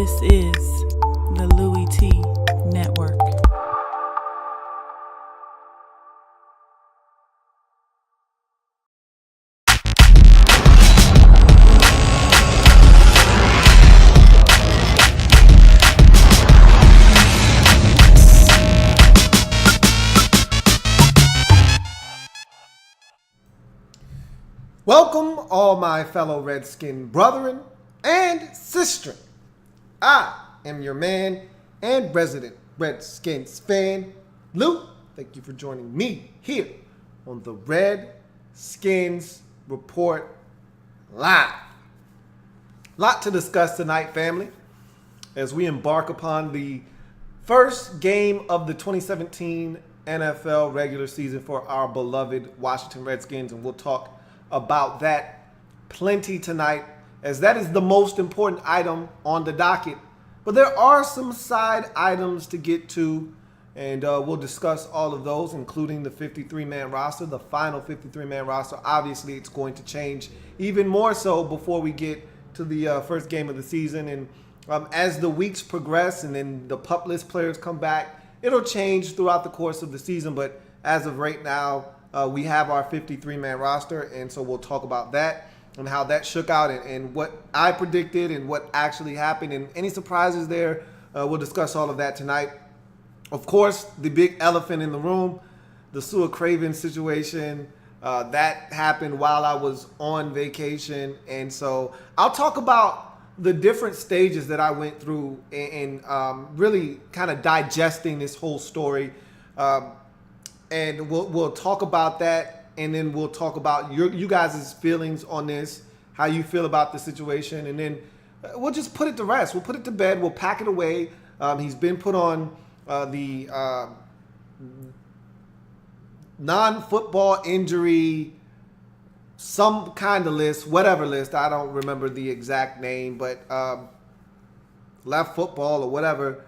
This is the Louie T Network. Welcome, all my fellow Redskin brethren and sistren. I am your man and resident Redskins fan, Lou. Thank you for joining me here on the Redskins Report Live. Lot to discuss tonight, family, as we embark upon the first game of the 2017 NFL regular season for our beloved Washington Redskins, and we'll talk about that plenty tonight, as that is the most important item on the docket. But there are some side items to get to, and we'll discuss all of those, including the 53-man roster, the final 53-man roster. Obviously, it's going to change even more so before we get to the first game of the season. And as the weeks progress and then the pup list players come back, it'll change throughout the course of the season. But as of right now, we have our 53-man roster, and so we'll talk about that and how that shook out and what I predicted and what actually happened and any surprises there. We'll discuss all of that tonight. Of course, the big elephant in the room, the Sua Craven situation, that happened while I was on vacation, and so I'll talk about the different stages that I went through and really kind of digesting this whole story. And we'll talk about that, and then we'll talk about you guys' feelings on this, how you feel about the situation, and then we'll just put it to rest. We'll put it to bed. We'll pack it away. He's been put on the non-football injury, some kind of list, whatever list. I don't remember the exact name, but left football or whatever.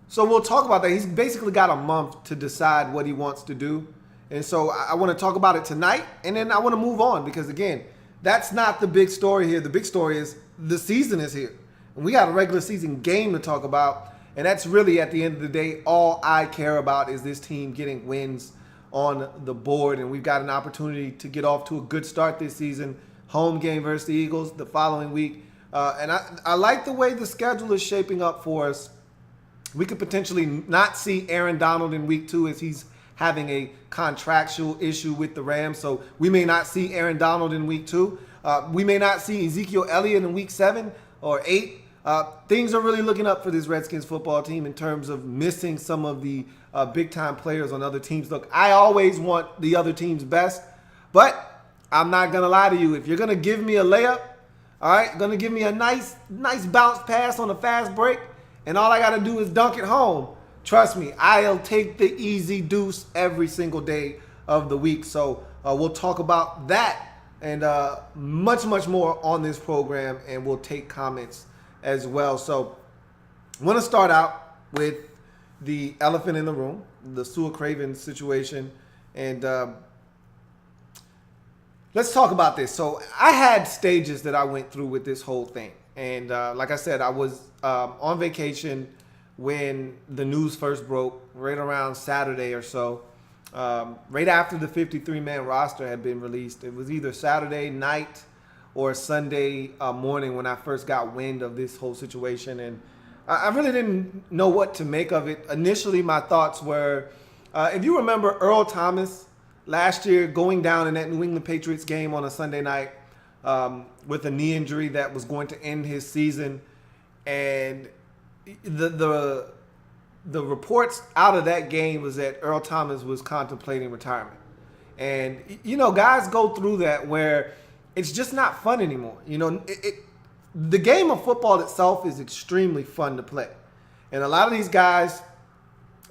So we'll talk about that. He's basically got a month to decide what he wants to do. And so I want to talk about it tonight, and then I want to move on because, again, that's not the big story here. The big story is the season is here. And we got a regular season game to talk about, and that's really, at the end of the day, all I care about is this team getting wins on the board. And we've got an opportunity to get off to a good start this season. Home game versus the Eagles the following week. And I like the way the schedule is shaping up for us. We could potentially not see Aaron Donald in week 2 as he's having a contractual issue with the Rams. So we may not see Aaron Donald in week 2. We may not see Ezekiel Elliott in week 7 or 8. Things are really looking up for this Redskins football team in terms of missing some of the big-time players on other teams. Look, I always want the other team's best, but I'm not going to lie to you. If you're going to give me a layup, all right, going to give me a nice bounce pass on a fast break, and all I got to do is dunk it home, trust me, I'll take the easy deuce every single day of the week. So we'll talk about that and much more on this program, and we'll take comments as well. So I want to start out with the elephant in the room, the Sua Craven situation, and let's talk about this. So I had stages that I went through with this whole thing. And like I said, I was on vacation when the news first broke, right around Saturday or so, right after the 53-man roster had been released. It was either Saturday night or Sunday morning when I first got wind of this whole situation. And I really didn't know what to make of it. Initially, my thoughts were, if you remember Earl Thomas last year going down in that New England Patriots game on a Sunday night, with a knee injury that was going to end his season, and the reports out of that game was that Earl Thomas was contemplating retirement. And you know, guys go through that where it's just not fun anymore. You know, the game of football itself is extremely fun to play, and a lot of these guys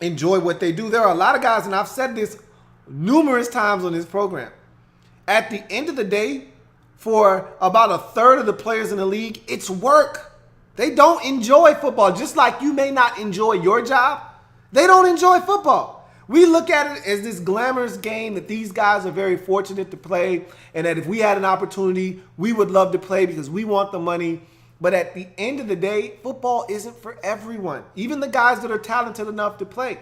enjoy what they do. There are a lot of guys, and I've said this numerous times on this program, at the end of the day, for about a third of the players in the league, it's work. They don't enjoy football. Just like you may not enjoy your job, they don't enjoy football. We look at it as this glamorous game that these guys are very fortunate to play, and that if we had an opportunity, we would love to play because we want the money. But at the end of the day, football isn't for everyone, even the guys that are talented enough to play.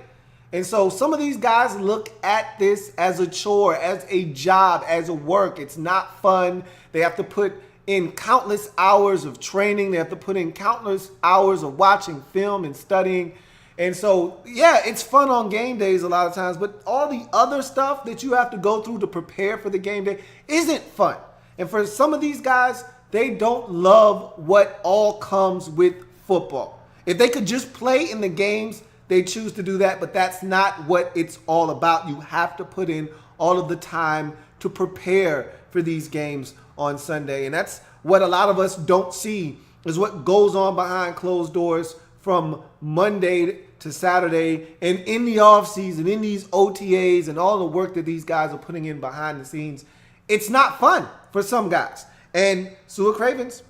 And so some of these guys look at this as a chore, as a job, as a work. It's not fun. They have to put in countless hours of training. They have to put in countless hours of watching film and studying. And so, yeah, it's fun on game days a lot of times, but all the other stuff that you have to go through to prepare for the game day isn't fun. And for some of these guys, they don't love what all comes with football. If they could just play in the games, they choose to do that, but that's not what it's all about. You have to put in all of the time to prepare for these games on Sunday. And that's what a lot of us don't see, is what goes on behind closed doors from Monday to Saturday and in the offseason, in these OTAs and all the work that these guys are putting in behind the scenes. It's not fun for some guys. And Sua Cravens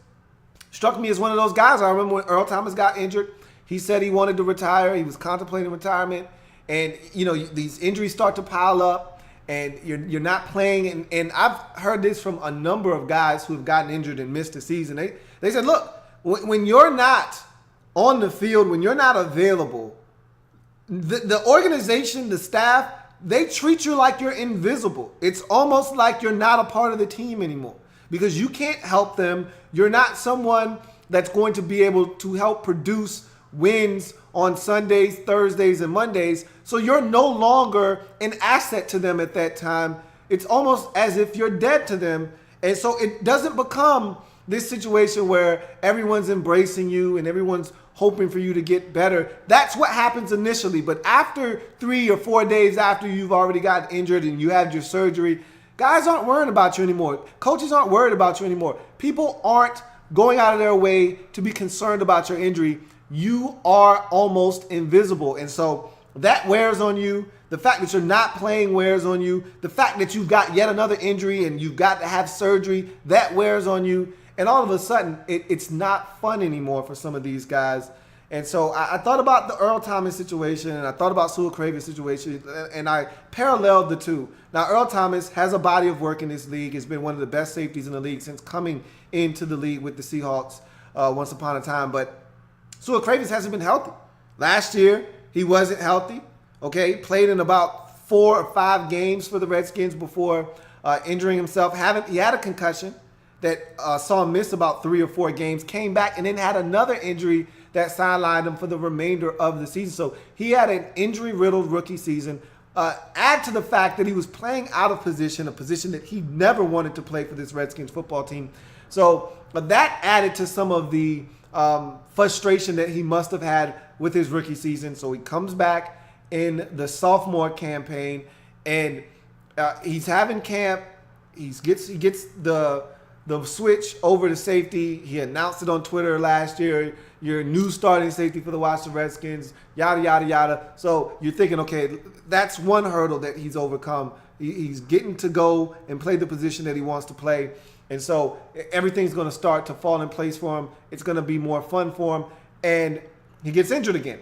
struck me as one of those guys. I remember when Earl Thomas got injured, he said he wanted to retire. He was contemplating retirement. And, you know, these injuries start to pile up and you're not playing. And I've heard this from a number of guys who have gotten injured and missed the season. They said, look, when you're not on the field, when you're not available, the organization, the staff, they treat you like you're invisible. It's almost like you're not a part of the team anymore because you can't help them. You're not someone that's going to be able to help produce wins on Sundays, Thursdays, and Mondays. So you're no longer an asset to them at that time. It's almost as if you're dead to them. And so it doesn't become this situation where everyone's embracing you and everyone's hoping for you to get better. That's what happens initially. But after 3 or 4 days after you've already gotten injured and you had your surgery, guys aren't worried about you anymore. Coaches aren't worried about you anymore. People aren't going out of their way to be concerned about your injury. You are almost invisible. And so that wears on you. The fact that you're not playing wears on you. The fact that you've got yet another injury and you've got to have surgery, that wears on you. And all of a sudden, it's not fun anymore for some of these guys. And so I thought about the Earl Thomas situation and I thought about Sua Craven's situation and I paralleled the two. Now, Earl Thomas has a body of work in this league. He's been one of the best safeties in the league since coming into the league with the Seahawks once upon a time. But Sua Cravens hasn't been healthy. Last year, he wasn't healthy. Okay, played in about 4 or 5 games for the Redskins before injuring himself. He had a concussion that saw him miss about 3 or 4 games, came back, and then had another injury that sidelined him for the remainder of the season. So he had an injury-riddled rookie season. Add to the fact that he was playing out of position, a position that he never wanted to play for this Redskins football team. So that added to some of the frustration that he must have had with his rookie season. So he comes back in the sophomore campaign, and he's having camp. He gets the switch over to safety. He announced it on Twitter last year. Your new starting safety for the Washington Redskins, yada, yada, yada. So you're thinking, okay, that's one hurdle that he's overcome. He's getting to go and play the position that he wants to play. And so everything's going to start to fall in place for him. It's going to be more fun for him. And he gets injured again.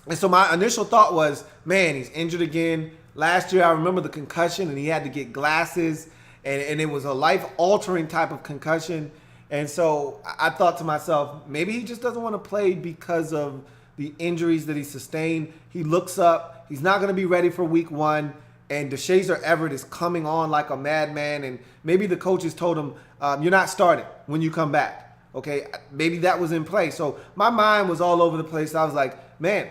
And so my initial thought was, man, he's injured again. Last year, I remember the concussion, and he had to get glasses. And it was a life-altering type of concussion. And so I thought to myself, maybe he just doesn't want to play because of the injuries that he sustained. He looks up. He's not going to be ready for week 1. And DeShazer Everett is coming on like a madman. And maybe the coaches told him, you're not starting when you come back. Okay, maybe that was in play. So my mind was all over the place. I was like, man,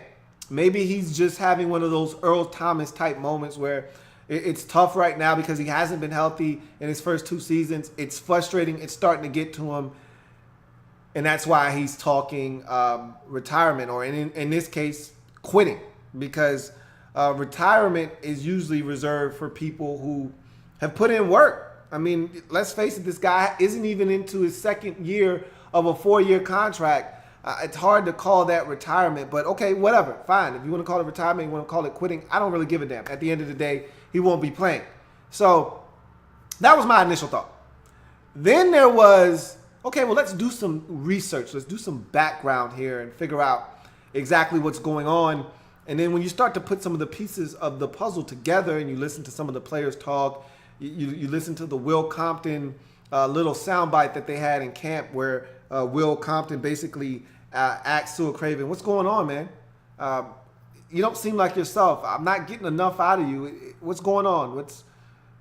maybe he's just having one of those Earl Thomas type moments where it's tough right now because he hasn't been healthy in his first 2 seasons. It's frustrating. It's starting to get to him. And that's why he's talking retirement, or in this case, quitting. Because retirement is usually reserved for people who have put in work. I mean, let's face it, this guy isn't even into his second year of a 4-year contract. It's hard to call that retirement, but okay, whatever, fine. If you want to call it retirement, you want to call it quitting, I don't really give a damn. At the end of the day, he won't be playing. So that was my initial thought. Then there was, okay, well, let's do some research. Let's do some background here and figure out exactly what's going on. And then when you start to put some of the pieces of the puzzle together and you listen to some of the players talk, you listen to the Will Compton little soundbite that they had in camp where Will Compton basically asked Sua Craven, "What's going on, man? You don't seem like yourself. I'm not getting enough out of you. What's going on?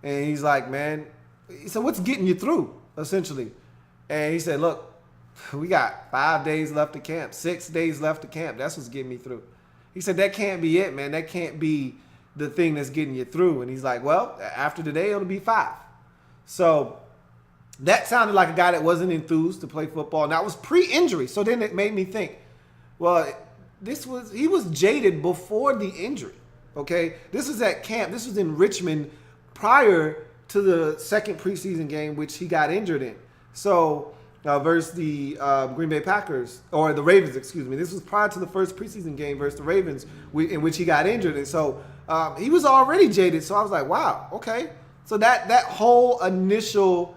And he's like, man, he said, what's getting you through, essentially? And he said, look, we got 5 days left of camp, 6 days left of camp. That's what's getting me through. He said, that can't be it, man. That can't be the thing that's getting you through. And he's like, well, after today, it'll be 5. So that sounded like a guy that wasn't enthused to play football. And that was pre-injury. So then it made me think, well, he was jaded before the injury. Okay, this was at camp. This was in Richmond prior to the second preseason game, which he got injured in. So versus the Green Bay Packers, or the Ravens, excuse me. This was prior to the first preseason game versus the Ravens, in which he got injured. And so he was already jaded. So I was like, wow, okay. So that whole initial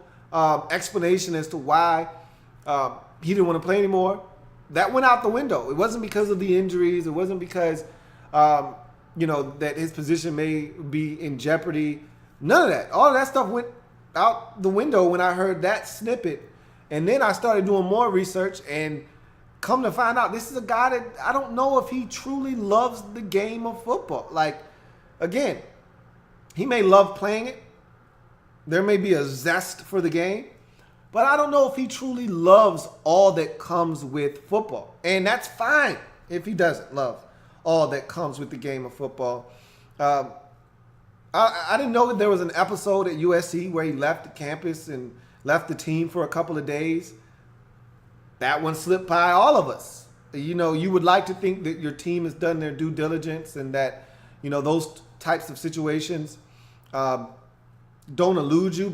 explanation as to why he didn't want to play anymore, that went out the window. It wasn't because of the injuries. It wasn't because that his position may be in jeopardy. None of that. All of that stuff went out the window when I heard that snippet. And then I started doing more research and come to find out this is a guy that I don't know if he truly loves the game of football. Like, again, he may love playing it. There may be a zest for the game. But I don't know if he truly loves all that comes with football. And that's fine if he doesn't love all that comes with the game of football. I didn't know that there was an episode at USC where he left the campus and left the team for a couple of days. That one slipped by all of us. You would like to think that your team has done their due diligence and that, those types of situations don't elude you.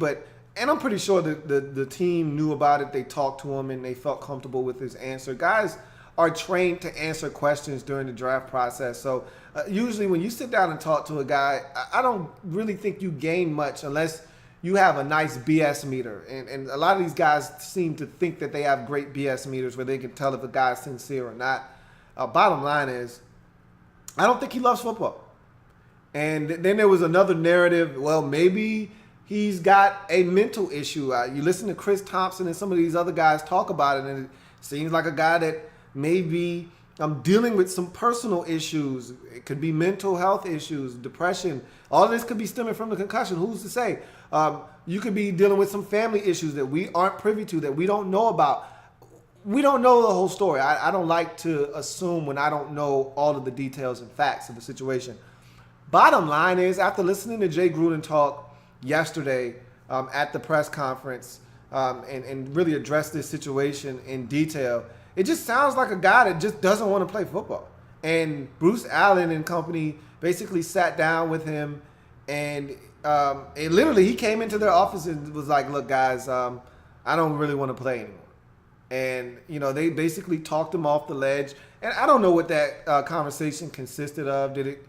And I'm pretty sure that the team knew about it. They talked to him and they felt comfortable with his answer. Guys are trained to answer questions during the draft process. So usually when you sit down and talk to a guy, I don't really think you gain much unless you have a nice BS meter. And a lot of these guys seem to think that they have great BS meters where they can tell if a guy's sincere or not. Bottom line is, I don't think he loves football. And then there was another narrative, well, maybe he's got a mental issue. You listen to Chris Thompson and some of these other guys talk about it, and it seems like a guy that maybe dealing with some personal issues. It could be mental health issues, depression. All of this could be stemming from the concussion. Who's to say? You could be dealing with some family issues that we aren't privy to, that we don't know about. We don't know the whole story. I don't like to assume when I don't know all of the details and facts of the situation. Bottom line is, after listening to Jay Gruden talk yesterday at the press conference and really address this situation in detail, it just sounds like a guy that just doesn't want to play football. And Bruce Allen and company basically sat down with him, and he came into their office and was like, look, guys, I don't really want to play anymore. And, they basically talked him off the ledge. And I don't know what that conversation consisted of. Did it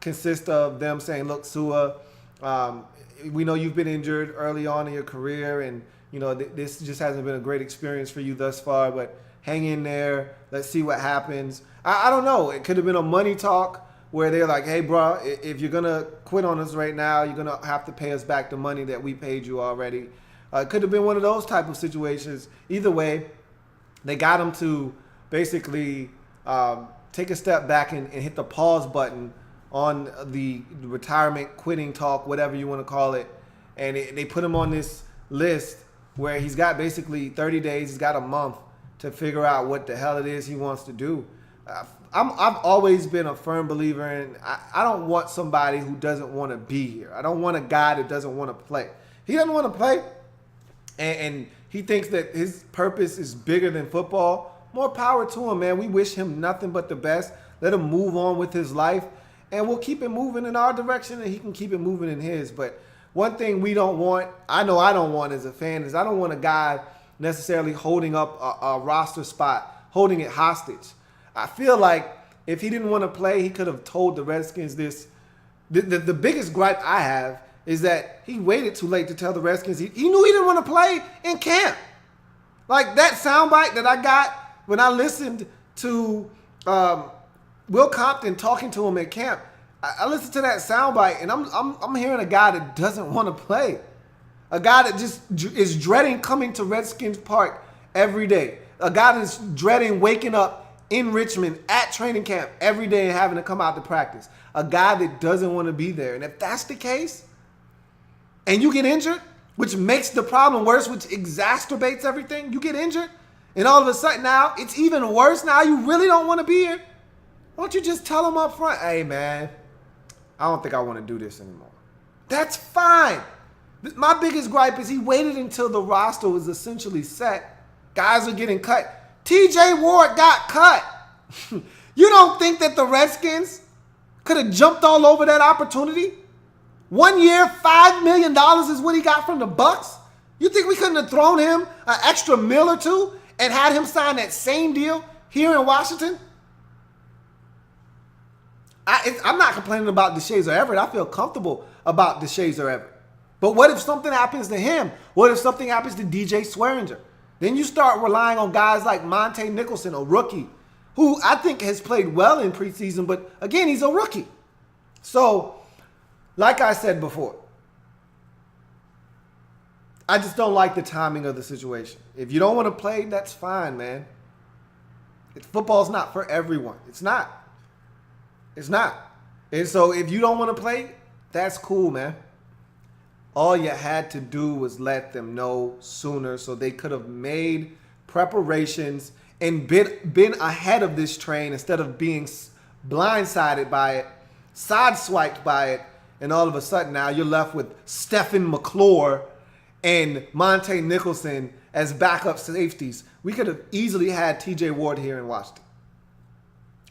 consist of them saying, look, Sua, we know you've been injured early on in your career, and, this just hasn't been a great experience for you thus far, but hang in there. Let's see what happens. I don't know. It could have been a money talk where they're like, hey, bro, if you're going to quit on us right now, you're going to have to pay us back the money that we paid you already. It could have been one of those type of situations. Either way, they got him to basically take a step back and hit the pause button on the retirement, quitting talk, whatever you want to call it. And they put him on this list where he's got basically 30 days. He's got a month to figure out what the hell it is he wants to do. I've always been a firm believer in, I don't want somebody who doesn't want to be here. I don't want a guy that doesn't want to play. He doesn't want to play, and he thinks that his purpose is bigger than football. More power to him, man. We wish him nothing but the best. Let him move on with his life, and we'll keep it moving in our direction, and he can keep it moving in his. But one thing we don't want, I know I don't want as a fan, is I don't want a guy necessarily holding up a roster spot, holding it hostage. I feel like if he didn't want to play, he could have told the Redskins this. The biggest gripe I have is that he waited too late to tell the Redskins he knew he didn't want to play in camp. Like that soundbite that I got when I listened to Will Compton talking to him at camp. I listened to that soundbite, and I'm hearing a guy that doesn't want to play. A guy that just is dreading coming to Redskins Park every day. A guy that's dreading waking up in Richmond at training camp every day and having to come out to practice. A guy that doesn't want to be there. And if that's the case, and you get injured, which makes the problem worse, which exacerbates everything, you get injured, and all of a sudden now it's even worse. Now you really don't want to be here. Why don't you just tell him up front, hey, man, I don't think I want to do this anymore. That's fine. My biggest gripe is he waited until the roster was essentially set. Guys are getting cut. TJ Ward got cut. You don't think that the Redskins could have jumped all over that opportunity? 1 year, $5 million is what he got from the Bucks. You think we couldn't have thrown him an extra $1 or $2 million and had him sign that same deal here in Washington? I'm not complaining about Deshazor Everett. I feel comfortable about Deshazor Everett. But what if something happens to him? What if something happens to DJ Swearinger? Then you start relying on guys like Monte Nicholson, a rookie, who I think has played well in preseason, but again, he's a rookie. So, like I said before, I just don't like the timing of the situation. If you don't want to play, that's fine, man. Football's not for everyone. It's not. It's not. And so if you don't want to play, that's cool, man. All you had to do was let them know sooner so they could have made preparations and been ahead of this train instead of being blindsided by it, sideswiped by it, and all of a sudden now you're left with Stephen McClure and Monte Nicholson as backup safeties. We could have easily had TJ Ward here in Washington.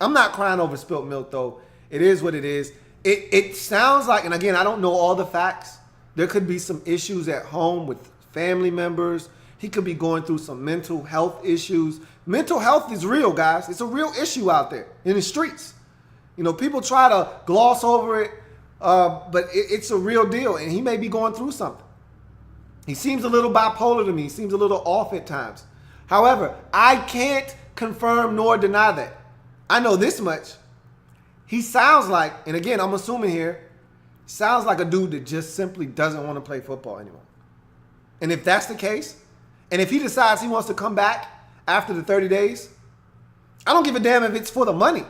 I'm not crying over spilt milk, though. It is what it is. It sounds like, and again, I don't know all the facts. There could be some issues at home with family members. He could be going through some mental health issues. Mental health is real, guys. It's a real issue out there in the streets. You know, people try to gloss over it, but it's a real deal, and he may be going through something. He seems a little bipolar to me. He seems a little off at times. However, I can't confirm nor deny that. I know this much. He sounds like, and again, I'm assuming here, sounds like a dude that just simply doesn't want to play football anymore. And if that's the case, and if he decides he wants to come back after the 30 days, I don't give a damn if it's for the money.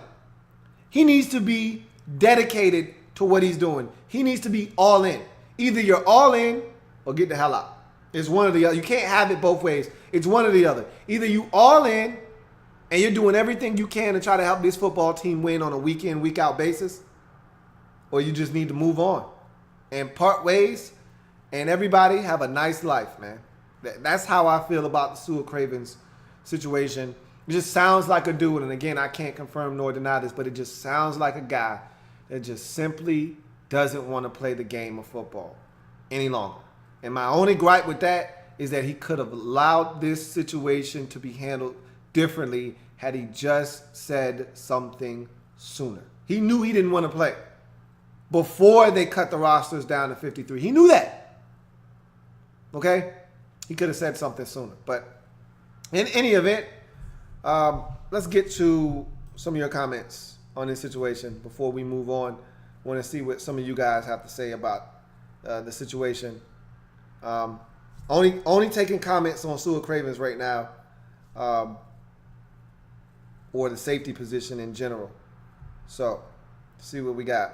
He needs to be dedicated to what he's doing. He needs to be all in. Either you're all in or get the hell out. It's one or the other. You can't have it both ways. It's one or the other. Either you all in and you're doing everything you can to try to help this football team win on a week in, week out basis, or you just need to move on and part ways and everybody have a nice life, man. That's how I feel about the Sewell Cravens situation. It just sounds like a dude, and again, I can't confirm nor deny this, but it just sounds like a guy that just simply doesn't want to play the game of football any longer. And my only gripe with that is that he could have allowed this situation to be handled differently had he just said something sooner. He knew he didn't want to play before they cut the rosters down to 53. He knew that. Okay? He could have said something sooner. But in any event, let's get to some of your comments on this situation before we move on. I want to see what some of you guys have to say about the situation. Only taking comments on Sewell Cravens right now, or the safety position in general. So, see what we got.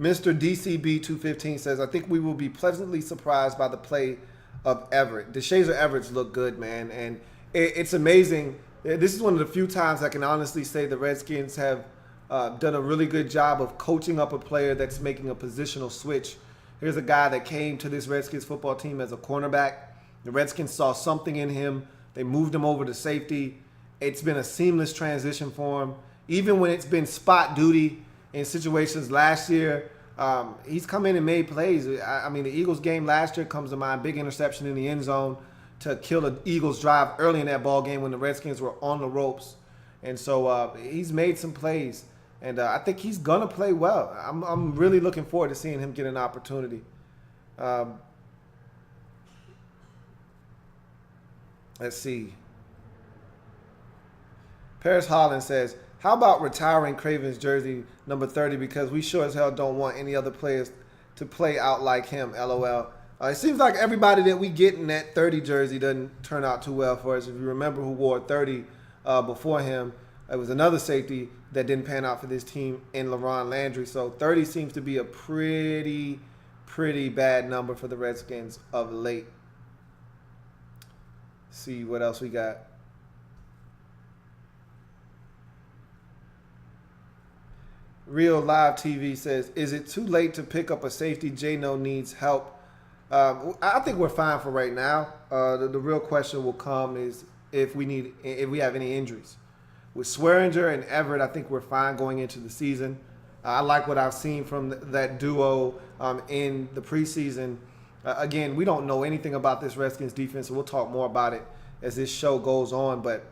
Mr. DCB215 says, I think we will be pleasantly surprised by the play of Everett. Deshazor Everett's look good, man. And it's amazing. This is one of the few times I can honestly say the Redskins have done a really good job of coaching up a player that's making a positional switch. Here's a guy that came to this Redskins football team as a cornerback. The Redskins saw something in him. They moved him over to safety. It's been a seamless transition for him. Even when it's been spot duty in situations last year, he's come in and made plays. I mean, the Eagles game last year comes to mind. Big interception in the end zone to kill the Eagles drive early in that ball game when the Redskins were on the ropes. And so he's made some plays. And I think he's going to play well. I'm really looking forward to seeing him get an opportunity. Let's see. Paris Holland says, how about retiring Craven's jersey number 30 because we sure as hell don't want any other players to play out like him, LOL. It seems like everybody that we get in that 30 jersey doesn't turn out too well for us. If you remember who wore 30 before him, it was another safety that didn't pan out for this team in LaRon Landry. So 30 seems to be a pretty bad number for the Redskins of late. See what else we got. Real Live TV says, is it too late to pick up a safety? J-No needs help. I think we're fine for right now. The real question will come is if we have any injuries. With Swearinger and Everett, I think we're fine going into the season. I like what I've seen from that duo in the preseason. Again, we don't know anything about this Redskins defense, so we'll talk more about it as this show goes on. But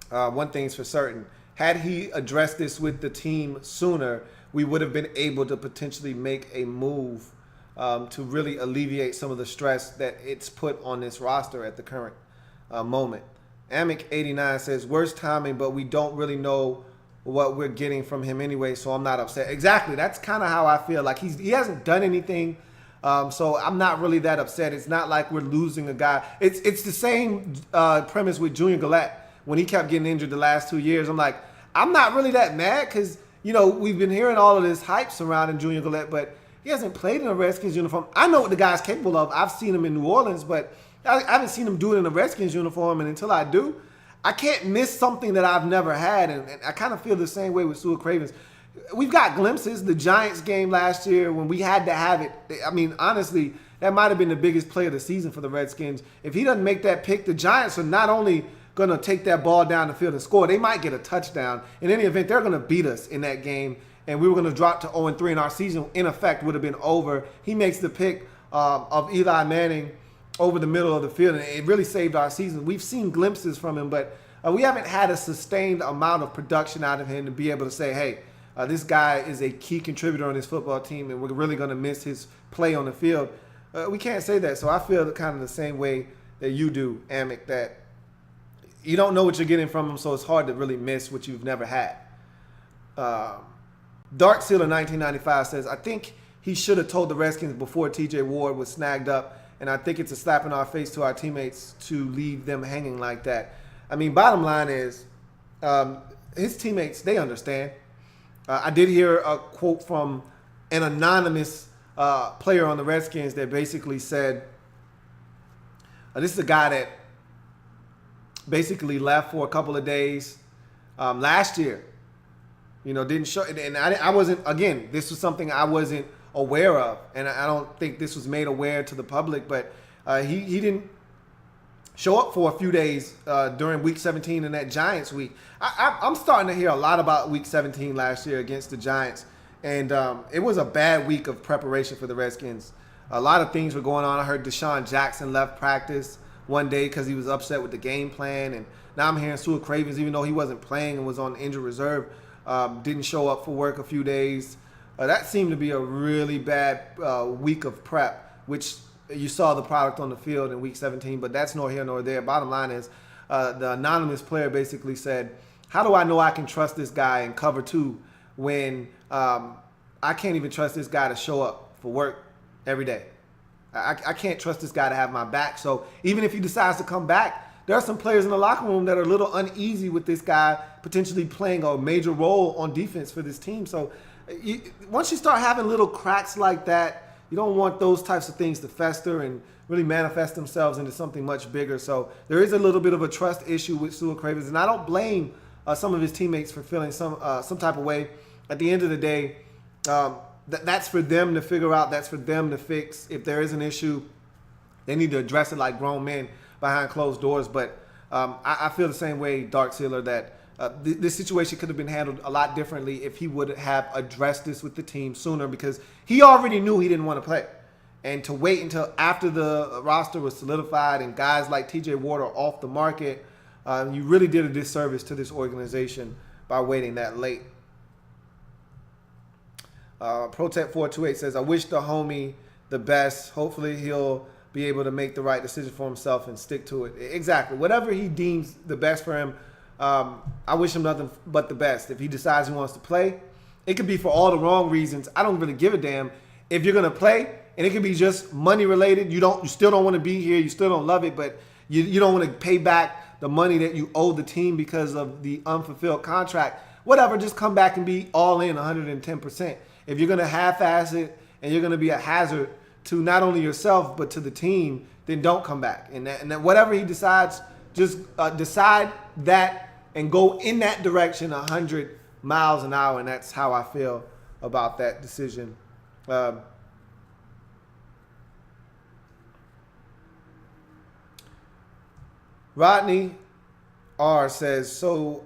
one thing's for certain. Had he addressed this with the team sooner, we would have been able to potentially make a move to really alleviate some of the stress that it's put on this roster at the current moment. Amic89 says, worst timing, but we don't really know what we're getting from him anyway, so I'm not upset. Exactly. That's kind of how I feel. Like he hasn't done anything, so I'm not really that upset. It's not like we're losing a guy. It's the same premise with Junior Gillette when he kept getting injured the last 2 years. I'm like, I'm not really that mad because, we've been hearing all of this hype surrounding Junior Gillette, but he hasn't played in a Redskins uniform. I know what the guy's capable of. I've seen him in New Orleans, but I haven't seen him do it in a Redskins uniform, and until I do, I can't miss something that I've never had, and I kind of feel the same way with Sue Cravens. We've got glimpses. The Giants game last year when we had to have it, I mean, honestly, that might have been the biggest play of the season for the Redskins. If he doesn't make that pick, the Giants are not only going to take that ball down the field and score, they might get a touchdown. In any event, they're going to beat us in that game, and we were going to drop to 0-3, and our season, in effect, would have been over. He makes the pick of Eli Manning over the middle of the field, and it really saved our season. We've seen glimpses from him, but we haven't had a sustained amount of production out of him to be able to say, hey, this guy is a key contributor on this football team, and we're really going to miss his play on the field. We can't say that, so I feel kind of the same way that you do, Amic, that you don't know what you're getting from him, so it's hard to really miss what you've never had. Dark Sealer 1995 says, I think he should have told the Redskins before TJ Ward was snagged up, and I think it's a slap in our face to our teammates to leave them hanging like that. I mean, bottom line is his teammates, they understand. I did hear a quote from an anonymous player on the Redskins that basically said, this is a guy that basically left for a couple of days last year. Didn't show, and I wasn't, again, this was something I wasn't aware of, and I don't think this was made aware to the public, but he didn't show up for a few days during Week 17 in that Giants week. I'm starting to hear a lot about Week 17 last year against the Giants, and it was a bad week of preparation for the Redskins. A lot of things were going on. I heard Deshaun Jackson left practice one day because he was upset with the game plan, and now I'm hearing Sue Cravens, even though he wasn't playing and was on injured reserve, didn't show up for work a few days. That seemed to be a really bad week of prep, which you saw the product on the field in Week 17, but that's nor here nor there. Bottom line is the anonymous player basically said, how do I know I can trust this guy in cover two when I can't even trust this guy to show up for work every day? I can't trust this guy to have my back. So even if he decides to come back, there are some players in the locker room that are a little uneasy with this guy potentially playing a major role on defense for this team. So once you start having little cracks like that, you don't want those types of things to fester and really manifest themselves into something much bigger. So there is a little bit of a trust issue with Sewell Cravens, and I don't blame some of his teammates for feeling some type of way. At the end of the day, that's for them to figure out. That's for them to fix. If there is an issue, they need to address it like grown men behind closed doors. But I feel the same way, Dark Sealer, that this situation could have been handled a lot differently if he would have addressed this with the team sooner, because he already knew he didn't want to play. And to wait until after the roster was solidified and guys like TJ Ward are off the market, you really did a disservice to this organization by waiting that late. Protect428 says, I wish the homie the best. Hopefully he'll be able to make the right decision for himself and stick to it. Exactly. Whatever he deems the best for him, I wish him nothing but the best. If he decides he wants to play, it could be for all the wrong reasons. I don't really give a damn. If you're going to play and it could be just money related. You still don't want to be here. You still don't love it, but you don't want to pay back the money that you owe the team because of the unfulfilled contract. Whatever, just come back and be all in 110%. If you're going to half-ass it and you're going to be a hazard to not only yourself but to the team, then don't come back. And that whatever he decides, just decide that and go in that direction 100 miles an hour, and that's how I feel about that decision. Rodney R says, so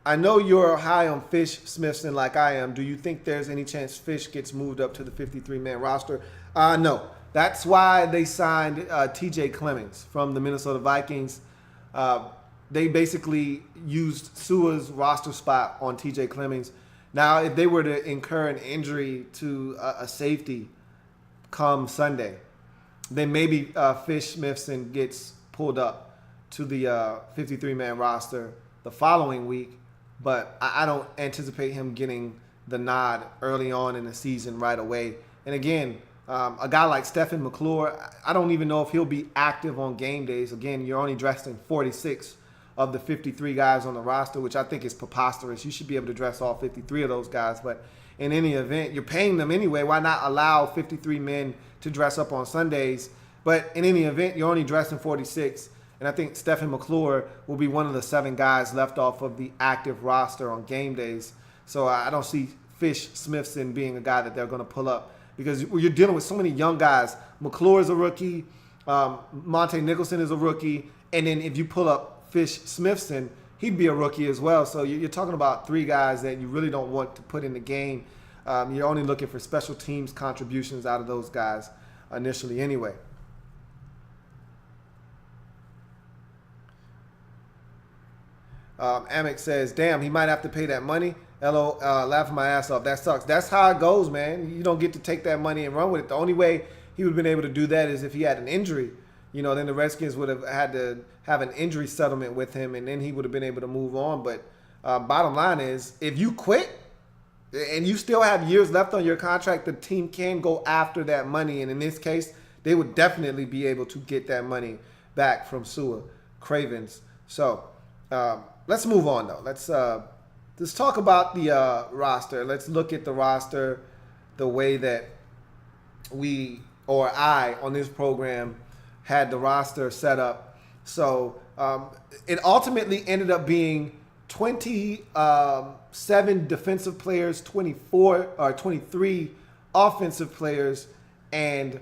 I know you're high on Fish Smithson like I am. Do you think there's any chance Fish gets moved up to the 53-man roster? No. That's why they signed T.J. Clemmings from the Minnesota Vikings. They basically used Sua's roster spot on T.J. Clemmings. Now, if they were to incur an injury to a safety come Sunday, then maybe Fish Smithson gets pulled up to the 53-man roster the following week. But I don't anticipate him getting the nod early on in the season right away. And again, a guy like Stephen McClure, I don't even know if he'll be active on game days. Again, you're only dressing 46 of the 53 guys on the roster, which I think is preposterous. You should be able to dress all 53 of those guys. But in any event, you're paying them anyway. Why not allow 53 men to dress up on Sundays? But in any event, you're only dressing 46. And I think Stephen McClure will be one of the 7 guys left off of the active roster on game days. So I don't see Fish Smithson being a guy that they're going to pull up because you're dealing with so many young guys. McClure is a rookie. Monte Nicholson is a rookie. And then if you pull up Fish Smithson, he'd be a rookie as well. So you're talking about 3 guys that you really don't want to put in the game. You're only looking for special teams contributions out of those guys initially anyway. Amick says, damn, he might have to pay that money. Laughing my ass off. That sucks. That's how it goes, man. You don't get to take that money and run with it. The only way he would have been able to do that is if he had an injury. Then the Redskins would have had to have an injury settlement with him, and then he would have been able to move on. But bottom line is, if you quit and you still have years left on your contract, the team can go after that money. And in this case, they would definitely be able to get that money back from Sua Cravens. So, let's move on, though. Let's talk about the roster. Let's look at the roster the way that I, on this program, had the roster set up. So it ultimately ended up being 27 defensive players, 23 offensive players, and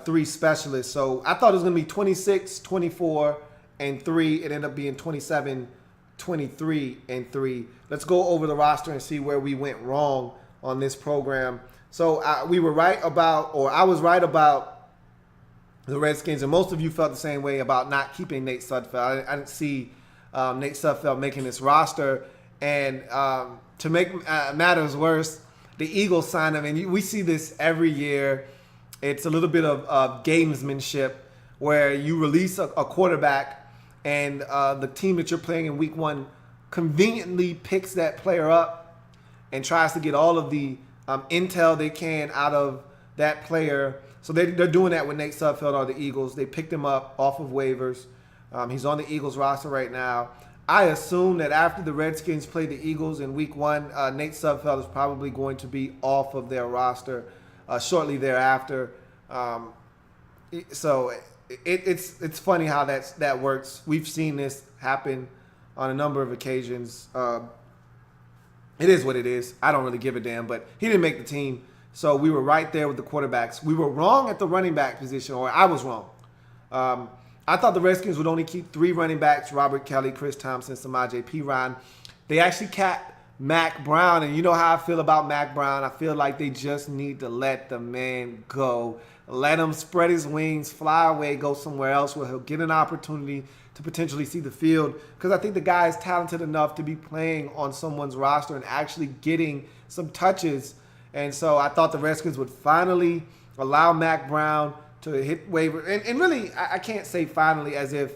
3 specialists. So I thought it was going to be 26, 24, and 3. It ended up being 27, 23, and 3. Let's go over the roster and see where we went wrong on this program. So I was right about the Redskins, and most of you felt the same way about not keeping Nate Sudfeld. I didn't see Nate Sudfeld making this roster. And to make matters worse, the Eagles signed him, and we see this every year. It's a little bit of gamesmanship where you release a quarterback, and the team that you're playing in week 1 conveniently picks that player up and tries to get all of the intel they can out of that player. So they're doing that with Nate Sudfeld or the Eagles. They picked him up off of waivers. He's on the Eagles roster right now. I assume that after the Redskins play the Eagles in week 1, Nate Sudfeld is probably going to be off of their roster shortly thereafter. So it's funny how that works. We've seen this happen on a number of occasions. It is what it is. I don't really give a damn, but he didn't make the team. So we were right there with the quarterbacks. We were wrong at the running back position, or I was wrong. I thought the Redskins would only keep 3 running backs: Robert Kelly, Chris Thompson, Samaje Perine. They actually capped Mac Brown, and you know how I feel about Mac Brown. I feel like they just need to let the man go. Let him spread his wings, fly away, go somewhere else where he'll get an opportunity to potentially see the field, because I think the guy is talented enough to be playing on someone's roster and actually getting some touches. And so I thought the Redskins would finally allow Mac Brown to hit waiver. And really, I can't say finally as if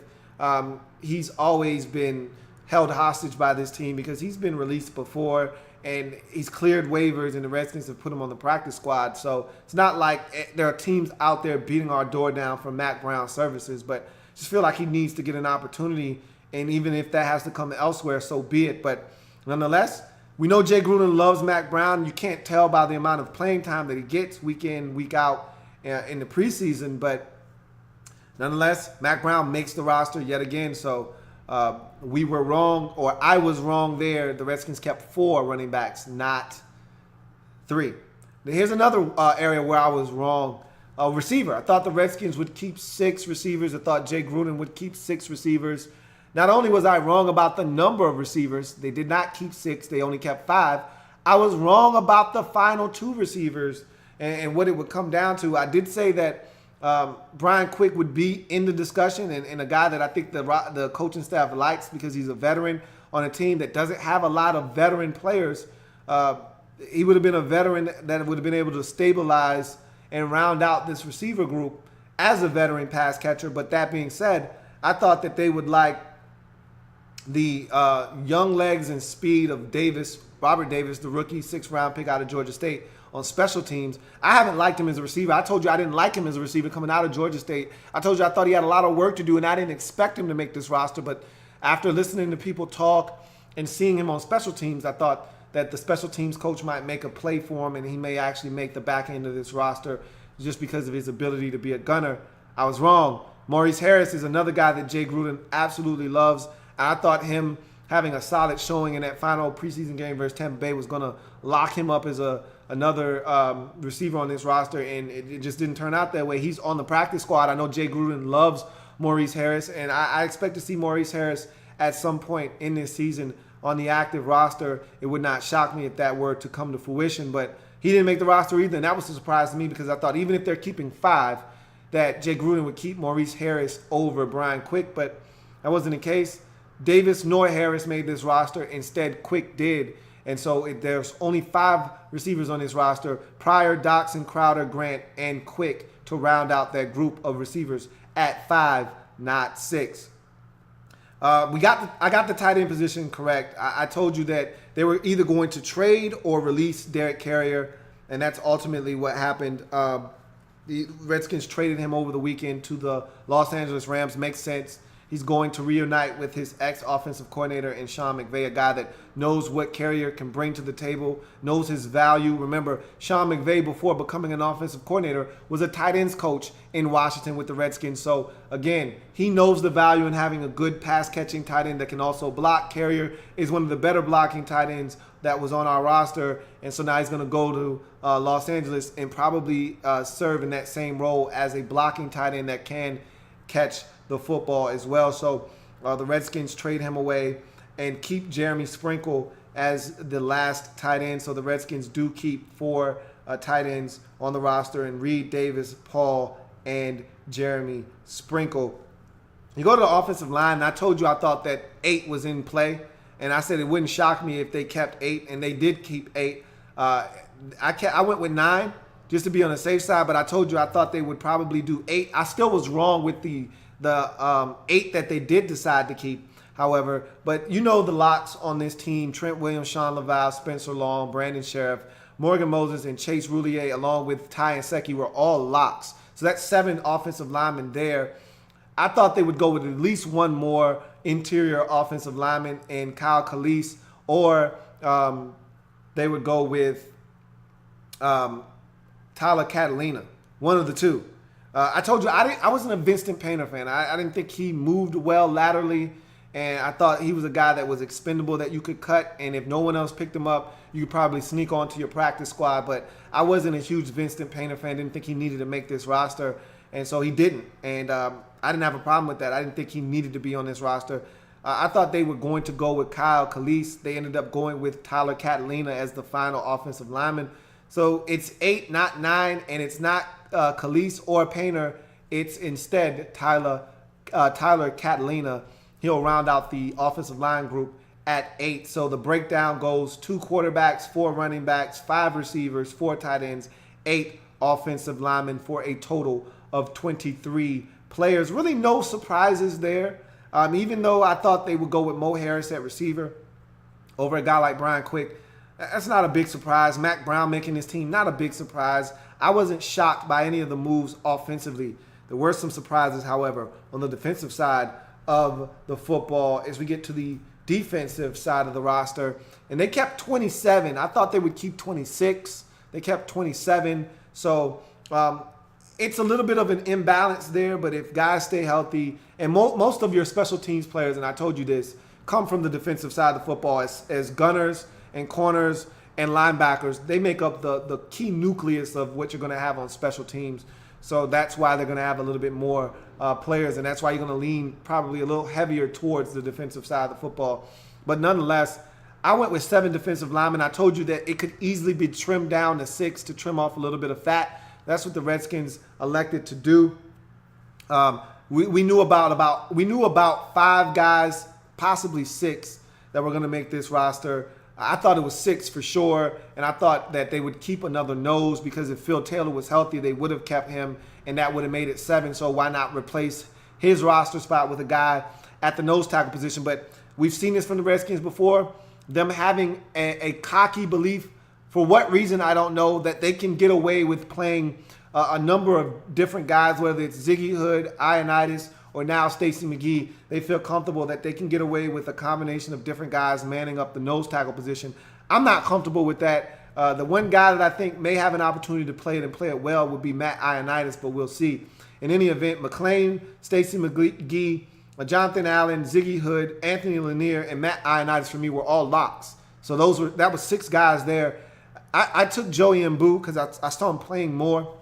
he's always been held hostage by this team because he's been released before and he's cleared waivers and the Redskins have put him on the practice squad. So it's not like there are teams out there beating our door down for Mack Brown's services, but just feel like he needs to get an opportunity. And even if that has to come elsewhere, so be it. But nonetheless, we know Jay Gruden loves Mack Brown. You can't tell by the amount of playing time that he gets week in, week out in the preseason. But nonetheless, Mack Brown makes the roster yet again. So we were wrong, or I was wrong there. The Redskins kept 4 running backs, not 3. Now, here's another area where I was wrong. Receiver. I thought the Redskins would keep 6 receivers. I thought Jay Gruden would keep 6 receivers. Not only was I wrong about the number of receivers, they did not keep 6, they only kept 5. I was wrong about the final 2 receivers and what it would come down to. I did say that Brian Quick would be in the discussion and a guy that I think the coaching staff likes because he's a veteran on a team that doesn't have a lot of veteran players. He would have been a veteran that would have been able to stabilize and round out this receiver group as a veteran pass catcher. But that being said, I thought that they would like the young legs and speed of Robert Davis, the rookie 6th-round pick out of Georgia State on special teams. I haven't liked him as a receiver. I told you I didn't like him as a receiver coming out of Georgia State. I told you I thought he had a lot of work to do, and I didn't expect him to make this roster. But after listening to people talk and seeing him on special teams, I thought that the special teams coach might make a play for him, and he may actually make the back end of this roster just because of his ability to be a gunner. I was wrong. Maurice Harris is another guy that Jay Gruden absolutely loves. And I thought him having a solid showing in that final preseason game versus Tampa Bay was going to lock him up as another receiver on this roster, and it just didn't turn out that way. He's on the practice squad. I know Jay Gruden loves Maurice Harris, and I expect to see Maurice Harris at some point in this season on the active roster. It would not shock me if that were to come to fruition, but he didn't make the roster either, and that was a surprise to me because I thought even if they're keeping 5, that Jay Gruden would keep Maurice Harris over Brian Quick, but that wasn't the case. Davis nor Harris made this roster. Instead, Quick did. And so there's only 5 receivers on this roster: Pryor, Doxson, Crowder, Grant, and Quick to round out that group of receivers at 5, not 6. I got the tight end position correct. I told you that they were either going to trade or release Derek Carrier, and that's ultimately what happened. The Redskins traded him over the weekend to the Los Angeles Rams. Makes sense. He's going to reunite with his ex-offensive coordinator in Sean McVay, a guy that knows what Carrier can bring to the table, knows his value. Remember, Sean McVay, before becoming an offensive coordinator, was a tight ends coach in Washington with the Redskins. So, again, he knows the value in having a good pass-catching tight end that can also block. Carrier is one of the better blocking tight ends that was on our roster, and so now he's going to go to Los Angeles and probably serve in that same role as a blocking tight end that can catch the football as well. So the Redskins trade him away and keep Jeremy Sprinkle as the last tight end. So the Redskins do keep 4 tight ends on the roster, and Reed, Davis, Paul, and Jeremy Sprinkle. You go to the offensive line, and I told you I thought that 8 was in play, and I said it wouldn't shock me if they kept 8, and they did keep 8. I went with 9 just to be on the safe side, but I told you I thought they would probably do 8. I still was wrong with the 8 that they did decide to keep, however. But you know the locks on this team: Trent Williams, Sean Laval, Spencer Long, Brandon Sheriff, Morgan Moses, and Chase Roulier, along with Ty and Secchi, were all locks. So that's 7 offensive linemen there. I thought they would go with at least one more interior offensive lineman in Kyle Kalise, or they would go with Tyler Catalina, one of the two. I told you I wasn't a Vincent Painter fan. I didn't think he moved well laterally, and I thought he was a guy that was expendable that you could cut, and if no one else picked him up, you could probably sneak onto your practice squad. But I wasn't a huge Vincent Painter fan. Didn't think he needed to make this roster, and so he didn't. And I didn't have a problem with that. I didn't think he needed to be on this roster. I thought they were going to go with Kyle Kalise. They ended up going with Tyler Catalina as the final offensive lineman. So it's 8, not 9, and it's not Kalise or Painter. It's instead Tyler Catalina. He'll round out the offensive line group at 8. So the breakdown goes 2 quarterbacks, 4 running backs, 5 receivers, 4 tight ends, 8 offensive linemen for a total of 23 players. Really no surprises there. Even though I thought they would go with Mo Harris at receiver over a guy like Brian Quick, that's not a big surprise. Mac Brown making his team, not a big surprise. I wasn't shocked by any of the moves offensively. There were some surprises, however, on the defensive side of the football as we get to the defensive side of the roster. And they kept 27. I thought they would keep 26. They kept 27. So it's a little bit of an imbalance there, but if guys stay healthy, and most of your special teams players, and I told you this, come from the defensive side of the football as gunners and corners and linebackers. They make up the key nucleus of what you're going to have on special teams. So that's why they're going to have a little bit more players, and that's why you're going to lean probably a little heavier towards the defensive side of the football. But nonetheless, I went with 7 defensive linemen. I told you that it could easily be trimmed down to 6 to trim off a little bit of fat. That's what the Redskins elected to do. We knew about 5 guys, possibly 6, that were going to make this roster. I thought it was 6 for sure, and I thought that they would keep another nose because if Phil Taylor was healthy, they would have kept him, and that would have made it 7. So why not replace his roster spot with a guy at the nose tackle position? But we've seen this from the Redskins before, them having a cocky belief, for what reason I don't know, that they can get away with playing a number of different guys, whether it's Ziggy Hood, Ioannidis, or now Stacey McGee. They feel comfortable that they can get away with a combination of different guys manning up the nose tackle position. I'm not comfortable with that. The one guy that I think may have an opportunity to play it and play it well would be Matt Ioannidis, but we'll see. In any event, McClain, Stacey McGee, Jonathan Allen, Ziggy Hood, Anthony Lanier, and Matt Ioannidis for me were all locks. So that was 6 guys there. I took Joey Mbu because I saw him playing more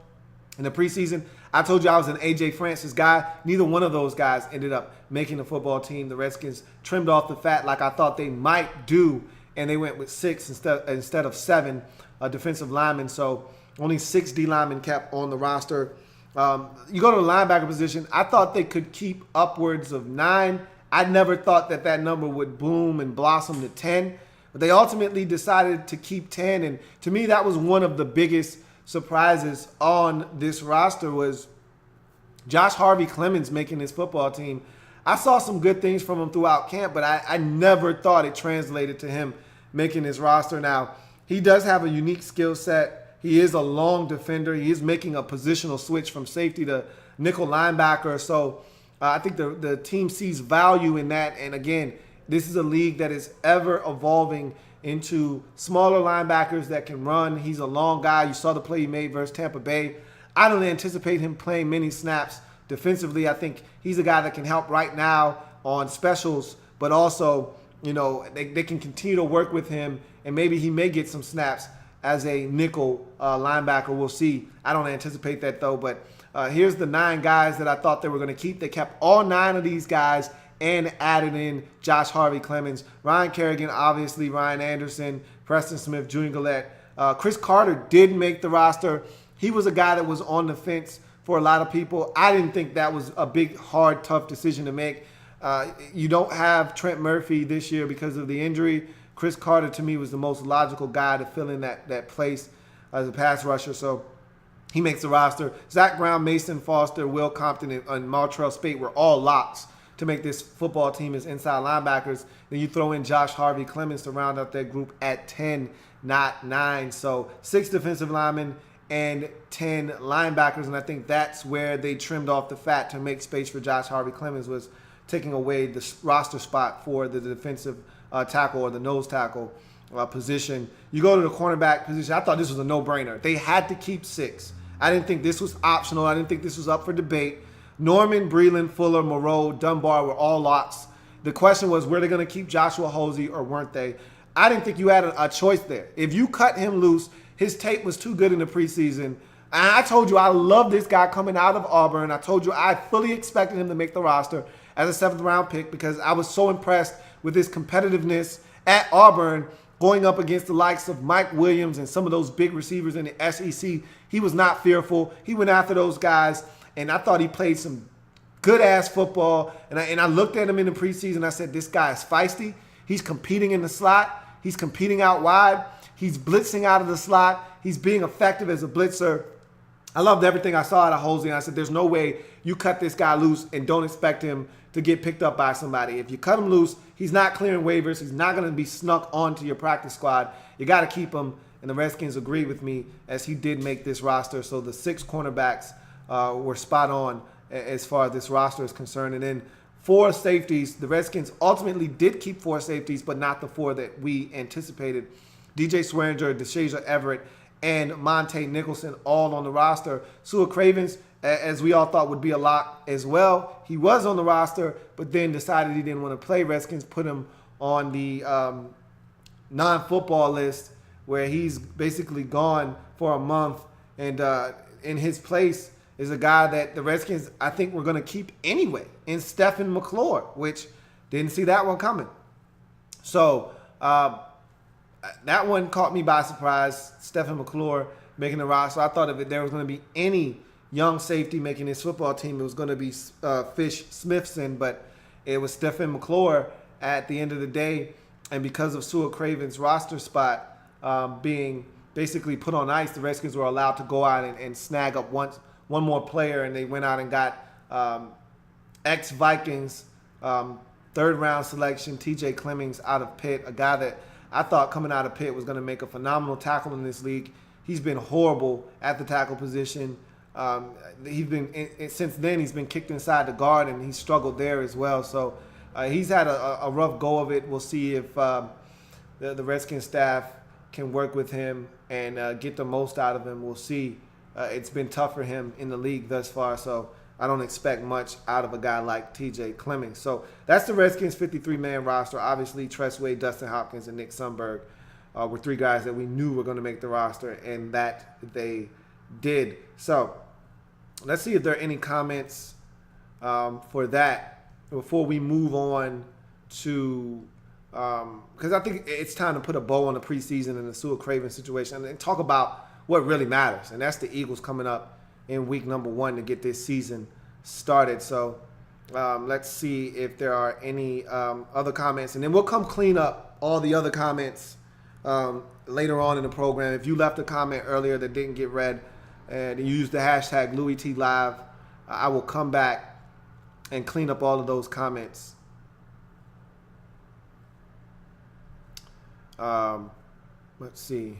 in the preseason. I told you I was an A.J. Francis guy. Neither one of those guys ended up making the football team. The Redskins trimmed off the fat like I thought they might do, and they went with 6 instead of 7 defensive linemen. So only 6 D linemen kept on the roster. You go to the linebacker position, I thought they could keep upwards of 9. I never thought that number would bloom and blossom to 10. But they ultimately decided to keep 10, and to me that was one of the biggest surprises on this roster was Josh Harvey Clemens making his football team. I saw some good things from him throughout camp, but I never thought it translated to him making his roster. Now, he does have a unique skill set. He is a long defender. He is making a positional switch from safety to nickel linebacker. So I think the team sees value in that. And again, this is a league that is ever evolving into smaller linebackers that can run. He's a long guy. You saw the play he made versus Tampa Bay. I don't anticipate him playing many snaps defensively. I think he's a guy that can help right now on specials, but also, they can continue to work with him, and maybe he may get some snaps as a nickel linebacker. We'll see. I don't anticipate that, though, but here's the 9 guys that I thought they were going to keep. They kept all 9 of these guys and added in Josh Harvey Clemens, Ryan Kerrigan, obviously, Ryan Anderson, Preston Smith, Junior Gillette. Chris Carter did make the roster. He was a guy that was on the fence for a lot of people. I didn't think that was a big, hard, tough decision to make. You don't have Trent Murphy this year because of the injury. Chris Carter, to me, was the most logical guy to fill in that place as a pass rusher. So he makes the roster. Zach Brown, Mason Foster, Will Compton, and Martrell Spate were all locks to make this football team as inside linebackers. Then you throw in Josh Harvey Clemens to round out that group at 10, not 9. So 6 defensive linemen and 10 linebackers, and I think that's where they trimmed off the fat to make space for Josh Harvey Clemens, was taking away the roster spot for the defensive tackle or the nose tackle position. You go to the cornerback position, I thought this was a no-brainer. They had to keep 6. I didn't think this was optional. I didn't think this was up for debate. Norman, Breland, Fuller, Moreau, Dunbar were all locks. The question was, were they going to keep Joshua Hosey or weren't they? I didn't think you had a choice there. If you cut him loose, his tape was too good in the preseason. And I told you I love this guy coming out of Auburn. I told you I fully expected him to make the roster as a 7th-round pick because I was so impressed with his competitiveness at Auburn going up against the likes of Mike Williams and some of those big receivers in the SEC. He was not fearful. He went after those guys. And I thought he played some good-ass football. And I looked at him in the preseason. I said, this guy is feisty. He's competing in the slot. He's competing out wide. He's blitzing out of the slot. He's being effective as a blitzer. I loved everything I saw out of Hosey. And I said, there's no way you cut this guy loose and don't expect him to get picked up by somebody. If you cut him loose, he's not clearing waivers. He's not going to be snuck onto your practice squad. You got to keep him. And the Redskins agreed with me as he did make this roster. So the 6 cornerbacks were spot on as far as this roster is concerned. And then 4 safeties. The Redskins ultimately did keep 4 safeties, but not the 4 that we anticipated. DJ Swearinger, DeShazier Everett, and Monte Nicholson all on the roster. Sua Cravens, as we all thought, would be a lock as well. He was on the roster, but then decided he didn't want to play. Redskins put him on the non-football list, where he's basically gone for a month. And in his place is a guy that the Redskins, I think, were going to keep anyway, in Stephen McClure, which didn't see that one coming. So that one caught me by surprise. Stephen McClure making the roster. I thought if there was going to be any young safety making this football team, it was going to be Fish Smithson, but it was Stephen McClure at the end of the day. And because of Sua Craven's roster spot being basically put on ice, the Redskins were allowed to go out and snag up one more player, and they went out and got ex-Vikings third-round selection, TJ Clemmings out of Pitt, a guy that I thought coming out of Pitt was going to make a phenomenal tackle in this league. He's been horrible at the tackle position. Since then he's been kicked inside the guard, and he's struggled there as well. So he's had a rough go of it. We'll see if the Redskins staff can work with him and get the most out of him. We'll see. It's been tough for him in the league thus far, so I don't expect much out of a guy like TJ Clemmings. So that's the Redskins 53-man roster. Obviously, Tress Way, Dustin Hopkins, and Nick Sundberg were 3 guys that we knew were going to make the roster, and that they did. So let's see if there are any comments for that before we move on to because I think it's time to put a bow on the preseason and the Sua Craven situation and talk about what really matters, and that's the Eagles coming up in week number 1 to get this season started. So let's see if there are any other comments, and then we'll come clean up all the other comments later on in the program. If you left a comment earlier that didn't get read and you used the hashtag LouieTLive, I will come back and clean up all of those comments. Let's see.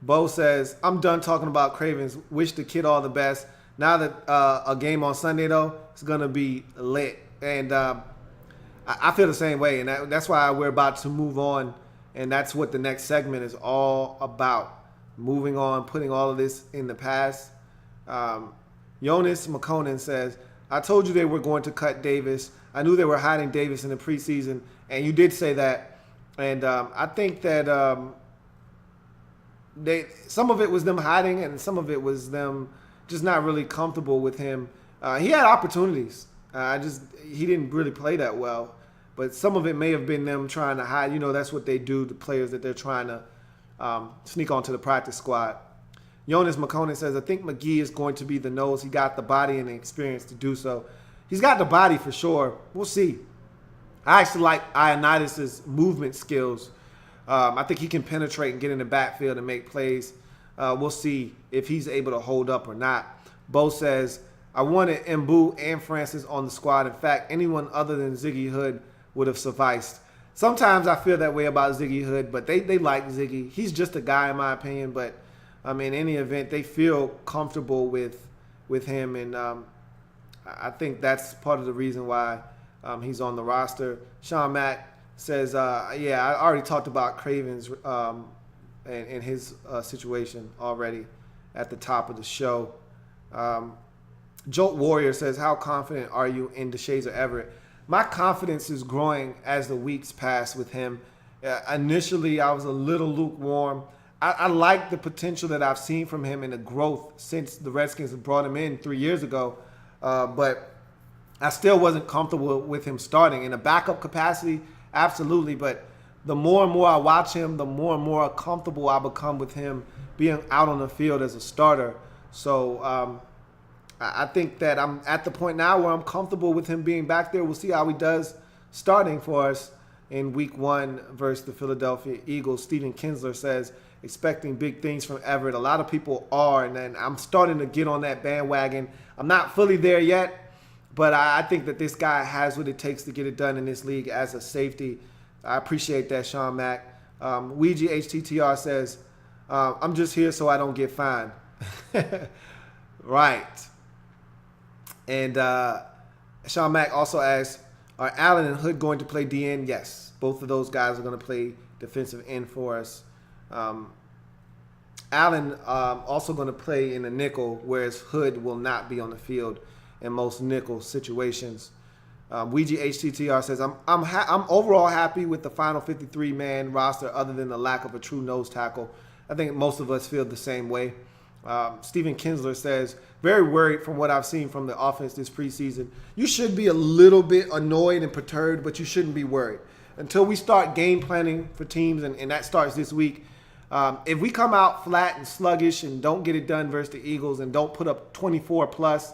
Bo says, I'm done talking about Cravens. Wish the kid all the best. Now that a game on Sunday, though, it's going to be lit. And I feel the same way. And that's why we're about to move on. And that's what the next segment is all about. Moving on, putting all of this in the past. Jonas McConan says, I told you they were going to cut Davis. I knew they were hiding Davis in the preseason. And you did say that. And I think that some of it was them hiding, and some of it was them just not really comfortable with him. He had opportunities. He didn't really play that well. But some of it may have been them trying to hide. You know, that's what they do, the players that they're trying to sneak onto the practice squad. Jonas McConan says, I think McGee is going to be the nose. He got the body and the experience to do so. He's got the body for sure. We'll see. I actually like Ioannidis' movement skills. I think he can penetrate and get in the backfield and make plays. We'll see if he's able to hold up or not. Bo says, I wanted Mbu and Francis on the squad. In fact, anyone other than Ziggy Hood would have sufficed. Sometimes I feel that way about Ziggy Hood, but they like Ziggy. He's just a guy, in my opinion. But in any event, they feel comfortable with him, and I think that's part of the reason why he's on the roster. Sean Mack says, I already talked about Cravens and his situation already at the top of the show. Jolt Warrior says, how confident are you in DeShazier Everett? My confidence is growing as the weeks pass with him. Initially, I was a little lukewarm. I like the potential that I've seen from him and the growth since the Redskins have brought him in 3 years ago. But I still wasn't comfortable with him starting. In a backup capacity, absolutely. But the more and more I watch him, the more and more comfortable I become with him being out on the field as a starter. So I think that I'm at the point now where I'm comfortable with him being back there. We'll see how he does starting for us in week 1 versus the Philadelphia Eagles. Steven Kinsler says, expecting big things from Everett. A lot of people are, and then I'm starting to get on that bandwagon. I'm not fully there yet, But I think that this guy has what it takes to get it done in this league as a safety. I appreciate that, Sean Mack. Ouija HTTR says, I'm just here so I don't get fined. Right. And Sean Mack also asks, are Allen and Hood going to play DN? Yes. Both of those guys are going to play defensive end for us. Allen also going to play in a nickel, whereas Hood will not be on the field in most nickel situations. Ouija HTTR says, I'm overall happy with the final 53-man roster other than the lack of a true nose tackle. I think most of us feel the same way. Steven Kinsler says, very worried from what I've seen from the offense this preseason. You should be a little bit annoyed and perturbed, but you shouldn't be worried. Until we start game planning for teams, and that starts this week, if we come out flat and sluggish and don't get it done versus the Eagles and don't put up 24+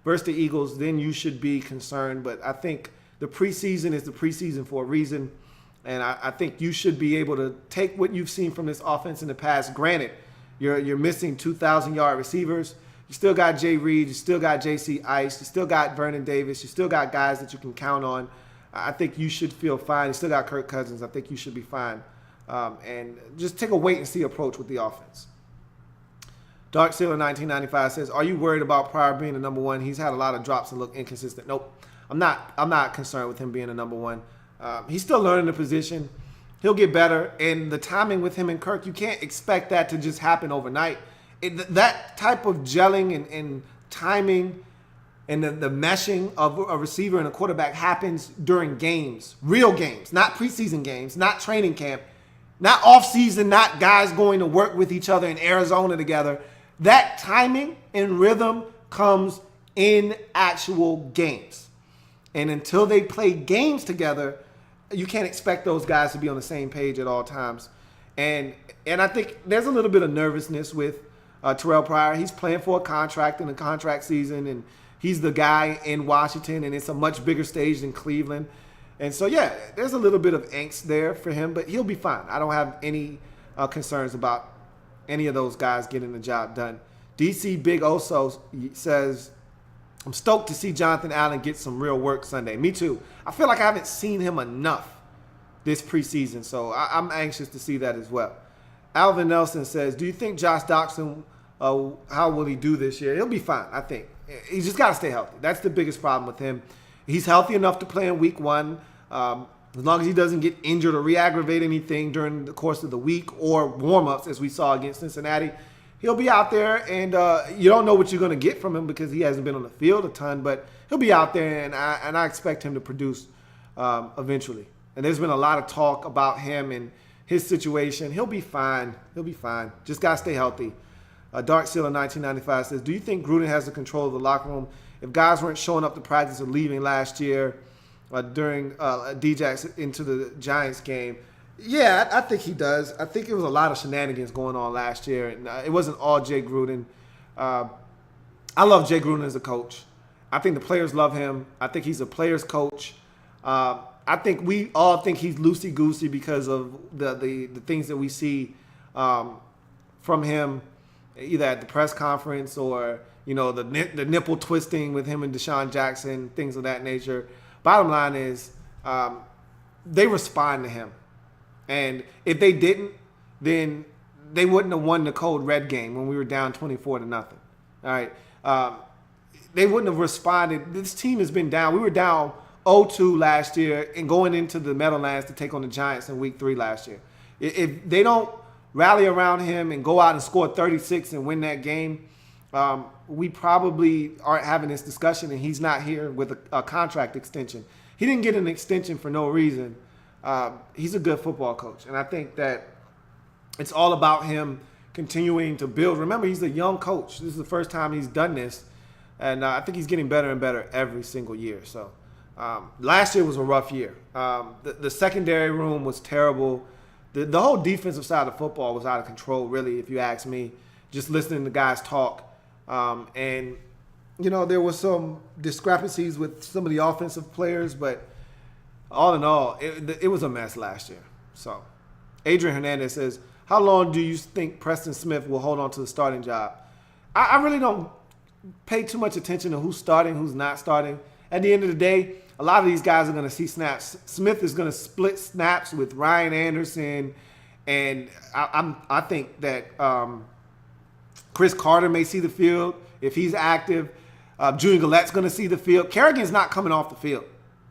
versus the Eagles, then you should be concerned. But I think the preseason is the preseason for a reason, and I think you should be able to take what you've seen from this offense in the past. Granted, you're missing 2,000-yard receivers. You still got Jay Reed. You still got J.C. Ice. You still got Vernon Davis. You still got guys that you can count on. I think you should feel fine. You still got Kirk Cousins. I think you should be fine. And just take a wait-and-see approach with the offense. Dark Sailor 1995 says, are you worried about Pryor being the number one? He's had a lot of drops and look inconsistent. Nope. I'm not concerned with him being the number one. He's still learning the position. He'll get better. And the timing with him and Kirk, you can't expect that to just happen overnight. That type of gelling and timing and the meshing of a receiver and a quarterback happens during games, real games, not preseason games, not training camp, not off-season, not guys going to work with each other in Arizona together. That timing and rhythm comes in actual games. And until they play games together, you can't expect those guys to be on the same page at all times. And I think there's a little bit of nervousness with Terrell Pryor. He's playing for a contract in the contract season, and he's the guy in Washington, and it's a much bigger stage than Cleveland. And so, yeah, there's a little bit of angst there for him, but he'll be fine. I don't have any concerns about any of those guys getting the job done. DC Big Oso says, I'm stoked to see Jonathan Allen get some real work Sunday. Me too. I feel like I haven't seen him enough this preseason, so I'm anxious to see that as well. Alvin Nelson says, do you think Josh Doctson, how will he do this year? He'll be fine, I think. He's just got to stay healthy. That's the biggest problem with him. He's healthy enough to play in week one. As long as he doesn't get injured or re-aggravate anything during the course of the week or warm-ups, as we saw against Cincinnati, he'll be out there, and you don't know what you're going to get from him because he hasn't been on the field a ton, but he'll be out there, and I expect him to produce eventually. And there's been a lot of talk about him and his situation. He'll be fine. He'll be fine. Just got to stay healthy. Dark Sealer 1995 says, do you think Gruden has the control of the locker room? If guys weren't showing up to practice or leaving last year during D-Jack's into the Giants game, yeah, I think he does. I think it was a lot of shenanigans going on last year, and it wasn't all Jay Gruden. I love Jay Gruden as a coach. I think the players love him. I think he's a player's coach. I think we all think he's loosey-goosey because of the things that we see from him, either at the press conference or, you know, the nipple twisting with him and Deshaun Jackson, things of that nature. Bottom line is they respond to him. And if they didn't, then they wouldn't have won the Code Red game when we were down 24-0. All right. They wouldn't have responded. This team has been down. We were down 0-2 last year and going into the Meadowlands to take on the Giants in week 3 last year. If they don't rally around him and go out and score 36 and win that game, we probably aren't having this discussion, and he's not here with a contract extension. He didn't get an extension for no reason. He's a good football coach, and I think that it's all about him continuing to build. Remember, he's a young coach. This is the first time he's done this, and I think he's getting better and better every single year. So last year was a rough year. The secondary room was terrible. The whole defensive side of football was out of control, really, if you ask me, just listening to guys talk. And, you know, there was some discrepancies with some of the offensive players, but all in all, it was a mess last year. So Adrian Hernandez says, how long do you think Preston Smith will hold on to the starting job? I really don't pay too much attention to who's starting, who's not starting. at the end of the day, a lot of these guys are going to see snaps. Smith is going to split snaps with Ryan Anderson, and I think that Chris Carter may see the field if he's active. Julian Gallette's going to see the field. Kerrigan's not coming off the field,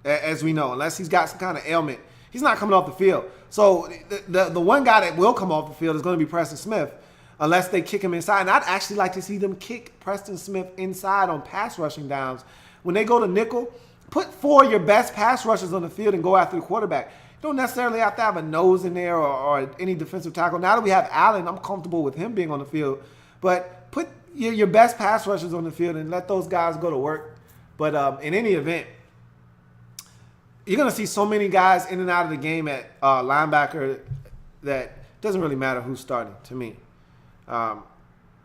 as we know, unless he's got some kind of ailment. He's not coming off the field. So the one guy that will come off the field is going to be Preston Smith, unless they kick him inside. And I'd actually like to see them kick Preston Smith inside on pass rushing downs. When they go to nickel, put 4 of your best pass rushers on the field and go after the quarterback. You don't necessarily have to have a nose in there or any defensive tackle. Now that we have Allen, I'm comfortable with him being on the field. But put your best pass rushers on the field and let those guys go to work. But in any event, you're going to see so many guys in and out of the game at linebacker that it doesn't really matter who's starting to me.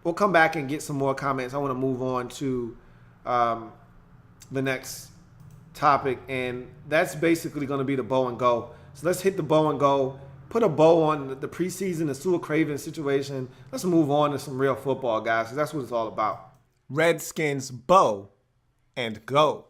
We'll come back and get some more comments. I want to move on to the next topic, and that's basically going to be the bow and go. So let's hit the bow and go. Put a bow on the preseason, the Sewell Craven situation. Let's move on to some real football, guys, because that's what it's all about. Redskins bow and go.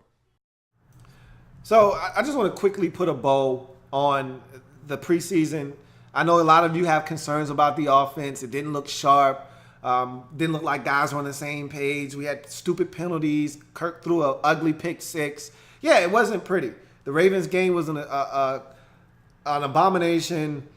So I just want to quickly put a bow on the preseason. I know a lot of you have concerns about the offense. It didn't look sharp. Didn't look like guys were on the same page. We had stupid penalties. Kirk threw an ugly pick 6. Yeah, it wasn't pretty. The Ravens game was an abomination.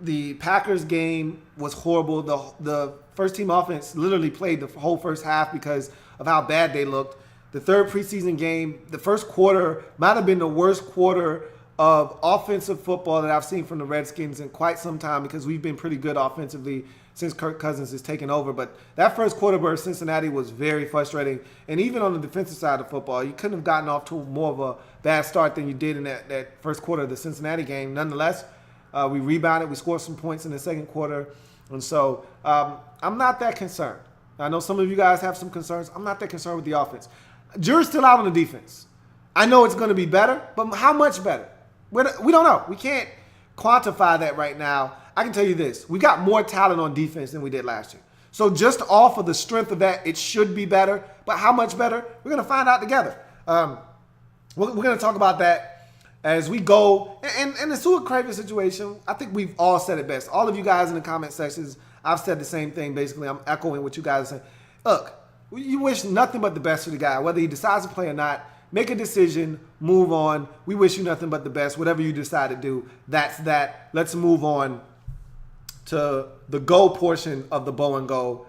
The Packers game was horrible. The first team offense literally played the whole first half because of how bad they looked. The third preseason game, the first quarter might have been the worst quarter of offensive football that I've seen from the Redskins in quite some time, because we've been pretty good offensively since Kirk Cousins has taken over. But that first quarter versus Cincinnati was very frustrating. And even on the defensive side of football, you couldn't have gotten off to more of a bad start than you did in that first quarter of the Cincinnati game. Nonetheless, we rebounded. We scored some points in the second quarter. And so I'm not that concerned. I know some of you guys have some concerns. I'm not that concerned with the offense. Jury's still out on the defense. I know it's going to be better, but how much better? We don't know. We can't quantify that right now. I can tell you this. We got more talent on defense than we did last year. So just off of the strength of that, it should be better. But how much better? We're going to find out together. We're going to talk about that as we go. And the Sewell Craven situation, I think we've all said it best. All of you guys in the comment sections, I've said the same thing. Basically, I'm echoing what you guys are saying. Look, you wish nothing but the best for the guy, whether he decides to play or not. Make a decision, move on. We wish you nothing but the best. Whatever you decide to do, that's that. Let's move on to the go portion of the bow and go.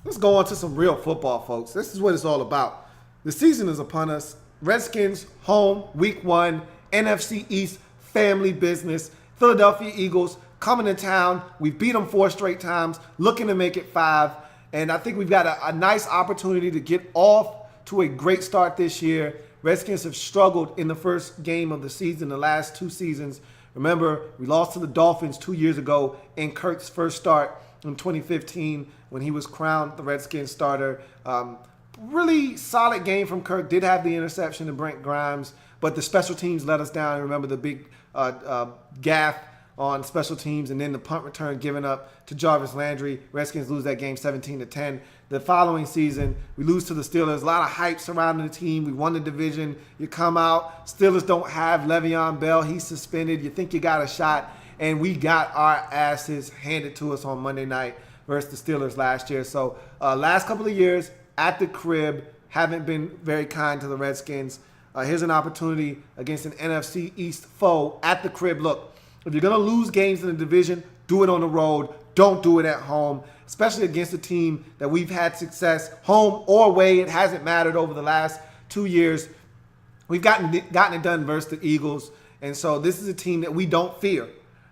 Let's go on to some real football, folks. This is what it's all about. The season is upon us. Redskins home, week 1, NFC East family business. Philadelphia Eagles coming to town. We beat them 4 straight times, looking to make it 5. And I think we've got a nice opportunity to get off to a great start this year. Redskins have struggled in the first game of the season, the last 2 seasons. Remember, we lost to the Dolphins 2 years ago in Kirk's first start in 2015 when he was crowned the Redskins starter. Really solid game from Kirk. Did have the interception to Brent Grimes, but the special teams let us down. Remember the big gaffe on special teams, and then the punt return given up to Jarvis Landry. Redskins lose that game 17-10. The following season, we lose to the Steelers. A lot of hype surrounding the team. We won the division. You come out. Steelers don't have Le'Veon Bell. He's suspended. You think you got a shot. And we got our asses handed to us on Monday night versus the Steelers last year. So last couple of years at the crib haven't been very kind to the Redskins. Here's an opportunity against an NFC East foe at the crib. Look, if you're going to lose games in the division, do it on the road. Don't do it at home, especially against a team that we've had success, home or away. It hasn't mattered over the last 2 years. We've gotten it done versus the Eagles, and so this is a team that we don't fear.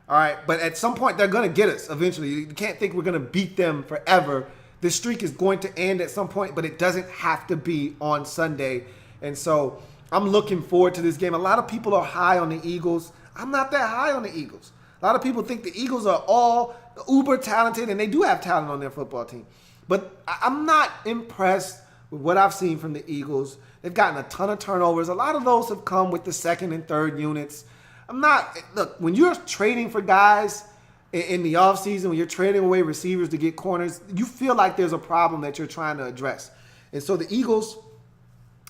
All right, but at some point, they're going to get us eventually. You can't think we're going to beat them forever. This streak is going to end at some point, but it doesn't have to be on Sunday. And so I'm looking forward to this game. A lot of people are high on the Eagles. I'm not that high on the Eagles. A lot of people think the Eagles are all uber talented, and they do have talent on their football team. But I'm not impressed with what I've seen from the Eagles. They've gotten a ton of turnovers. A lot of those have come with the second and third units. Look, when you're trading for guys in the offseason, when you're trading away receivers to get corners, you feel like there's a problem that you're trying to address. And so the Eagles,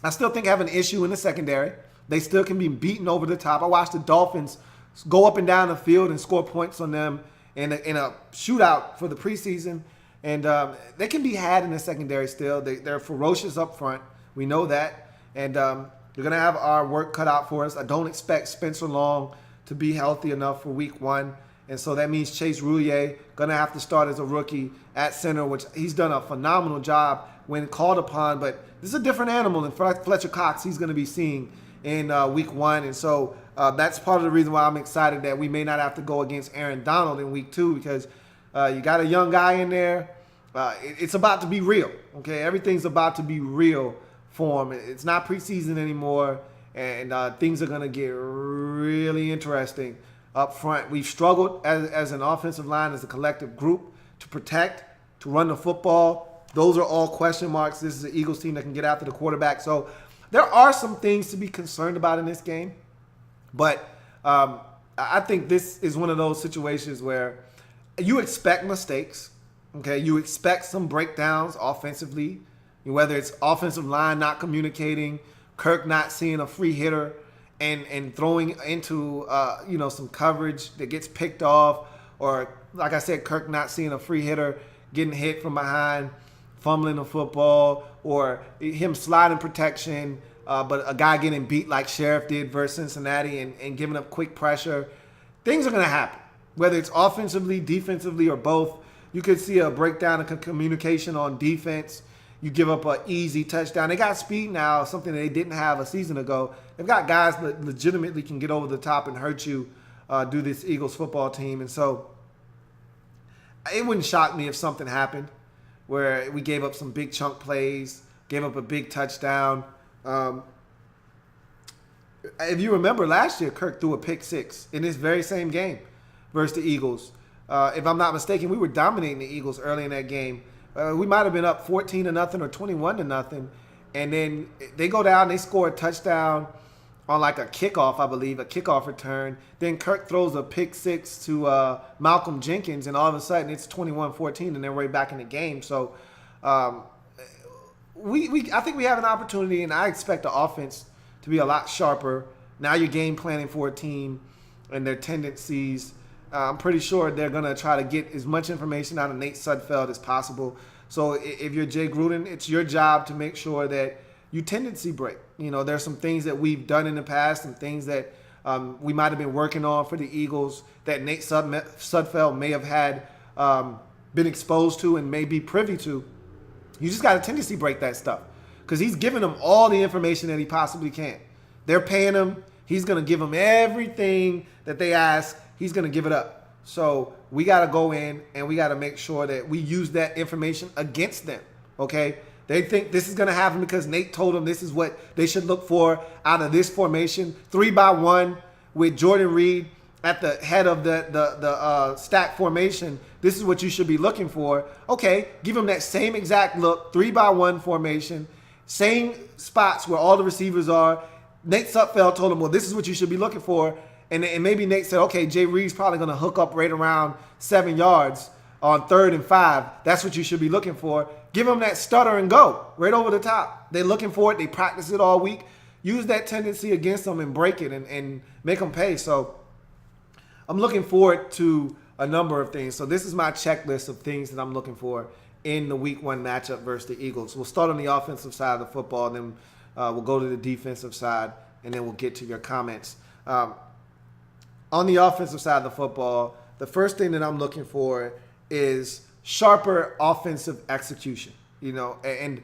I still think I have an issue in the secondary. They still can be beaten over the top. I watched the Dolphins go up and down the field and score points on them in a shootout for the preseason. And they can be had in the secondary still. They're ferocious up front. We know that. And they're going to have our work cut out for us. I don't expect Spencer Long to be healthy enough for week 1. And so that means Chase Roulier going to have to start as a rookie at center, which he's done a phenomenal job when called upon. But this is a different animal than Fletcher Cox he's going to be seeing in week 1. And so that's part of the reason why I'm excited that we may not have to go against Aaron Donald in week 2, because you got a young guy in there. It's about to be real, okay? Everything's about to be real for him. It's not preseason anymore, and things are going to get really interesting up front. We've struggled as an offensive line, as a collective group, to protect, to run the football. Those are all question marks. This is an Eagles team that can get after the quarterback. So there are some things to be concerned about in this game. But I think this is one of those situations where you expect mistakes. Okay, you expect some breakdowns offensively, whether it's offensive line not communicating, Kirk not seeing a free hitter and throwing into some coverage that gets picked off, or like I said, Kirk not seeing a free hitter getting hit from behind, fumbling the football, or him sliding protection, but a guy getting beat like Sheriff did versus Cincinnati and giving up quick pressure. Things are going to happen, whether it's offensively, defensively, or both. You could see a breakdown of communication on defense. You give up an easy touchdown. They got speed now, something they didn't have a season ago. They've got guys that legitimately can get over the top and hurt you, do this Eagles football team. And so it wouldn't shock me if something happened where we gave up some big chunk plays, gave up a big touchdown. If you remember last year, Kirk threw a pick 6 in this very same game versus the Eagles. If I'm not mistaken, we were dominating the Eagles early in that game. We might have been up 14-0 or 21-0, and then they go down. They score a touchdown on like a kickoff, I believe, a kickoff return. Then Kirk throws a pick 6 to Malcolm Jenkins, and all of a sudden it's 21-14, and they're right back in the game. So I think we have an opportunity, and I expect the offense to be a lot sharper. Now you're game planning for a team and their tendencies. I'm pretty sure they're going to try to get as much information out of Nate Sudfeld as possible. So if you're Jay Gruden, it's your job to make sure that you tendency break. There's some things that we've done in the past and things that we might have been working on for the Eagles that Nate Sudfeld may have had been exposed to and may be privy to. You just got to tendency break that stuff, because he's giving them all the information that he possibly can. They're paying him. He's going to give them everything that they ask. He's going to give it up. So we got to go in and we got to make sure that we use that information against them, okay? They think this is going to happen because Nate told them this is what they should look for out of this formation. 3-by-1 with Jordan Reed at the head of the stack formation. This is what you should be looking for. Okay, give them that same exact look, 3-by-1 formation, same spots where all the receivers are. Nate Sudfeld told him, well, this is what you should be looking for. And maybe Nate said, okay, Jay Reed's probably going to hook up right around 7 yards on 3rd and 5. That's what you should be looking for. Give them that stutter and go right over the top. They're looking for it. They practice it all week. Use that tendency against them and break it and make them pay. So I'm looking forward to a number of things. So this is my checklist of things that I'm looking for in the week 1 matchup versus the Eagles. We'll start on the offensive side of the football, then we'll go to the defensive side, and then we'll get to your comments. On the offensive side of the football, the first thing that I'm looking for is sharper offensive execution. And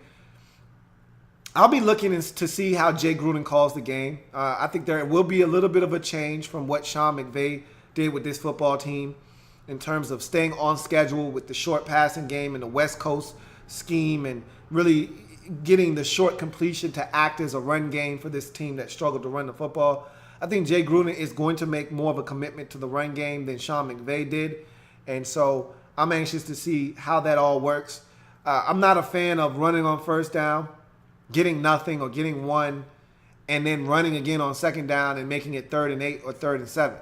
I'll be looking to see how Jay Gruden calls the game. I think there will be a little bit of a change from what Sean McVay did with this football team in terms of staying on schedule with the short passing game and the West Coast scheme, and really getting the short completion to act as a run game for this team that struggled to run the football. I think Jay Gruden is going to make more of a commitment to the run game than Sean McVay did. And so I'm anxious to see how that all works. I'm not a fan of running on first down, getting nothing or getting 1, and then running again on second down and making it 3rd and 8 or 3rd and 7.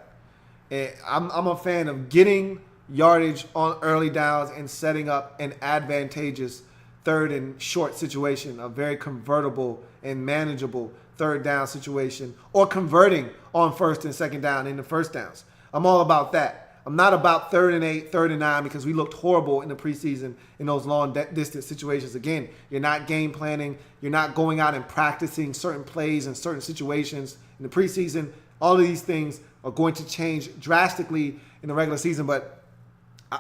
I'm a fan of getting yardage on early downs and setting up an advantageous third and short situation, a very convertible and manageable third down situation, or converting on first and second down into first downs. I'm all about that. I'm not about 3rd and 8, 3rd and 9 because we looked horrible in the preseason in those long distance situations. Again, you're not game planning. You're not going out and practicing certain plays and certain situations in the preseason. All of these things are going to change drastically in the regular season. But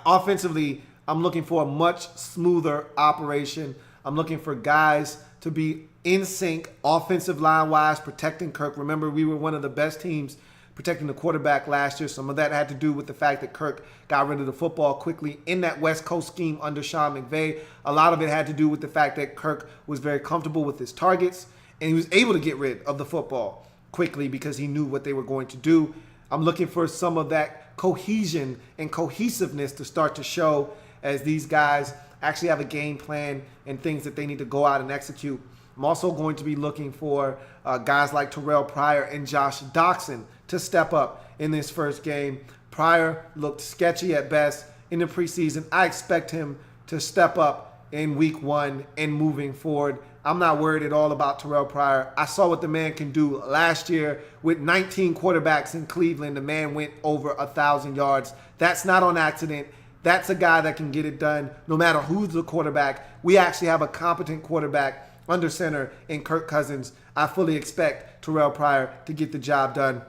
offensively, I'm looking for a much smoother operation. I'm looking for guys to be in sync offensive line-wise, protecting Kirk. Remember, we were one of the best teams protecting the quarterback last year. Some of that had to do with the fact that Kirk got rid of the football quickly in that West Coast scheme under Sean McVay. A lot of it had to do with the fact that Kirk was very comfortable with his targets, and he was able to get rid of the football quickly because he knew what they were going to do. I'm looking for some of that cohesion and cohesiveness to start to show as these guys actually have a game plan and things that they need to go out and execute. I'm also going to be looking for guys like Terrell Pryor and Josh Doxson to step up in this first game. Pryor looked sketchy at best in the preseason. I expect him to step up in week 1 and moving forward. I'm not worried at all about Terrell Pryor. I saw what the man can do last year with 19 quarterbacks in Cleveland. The man went over 1,000 yards. That's not on accident. That's a guy that can get it done no matter who's the quarterback. We actually have a competent quarterback under center in Kirk Cousins. I fully expect Terrell Pryor to get the job done.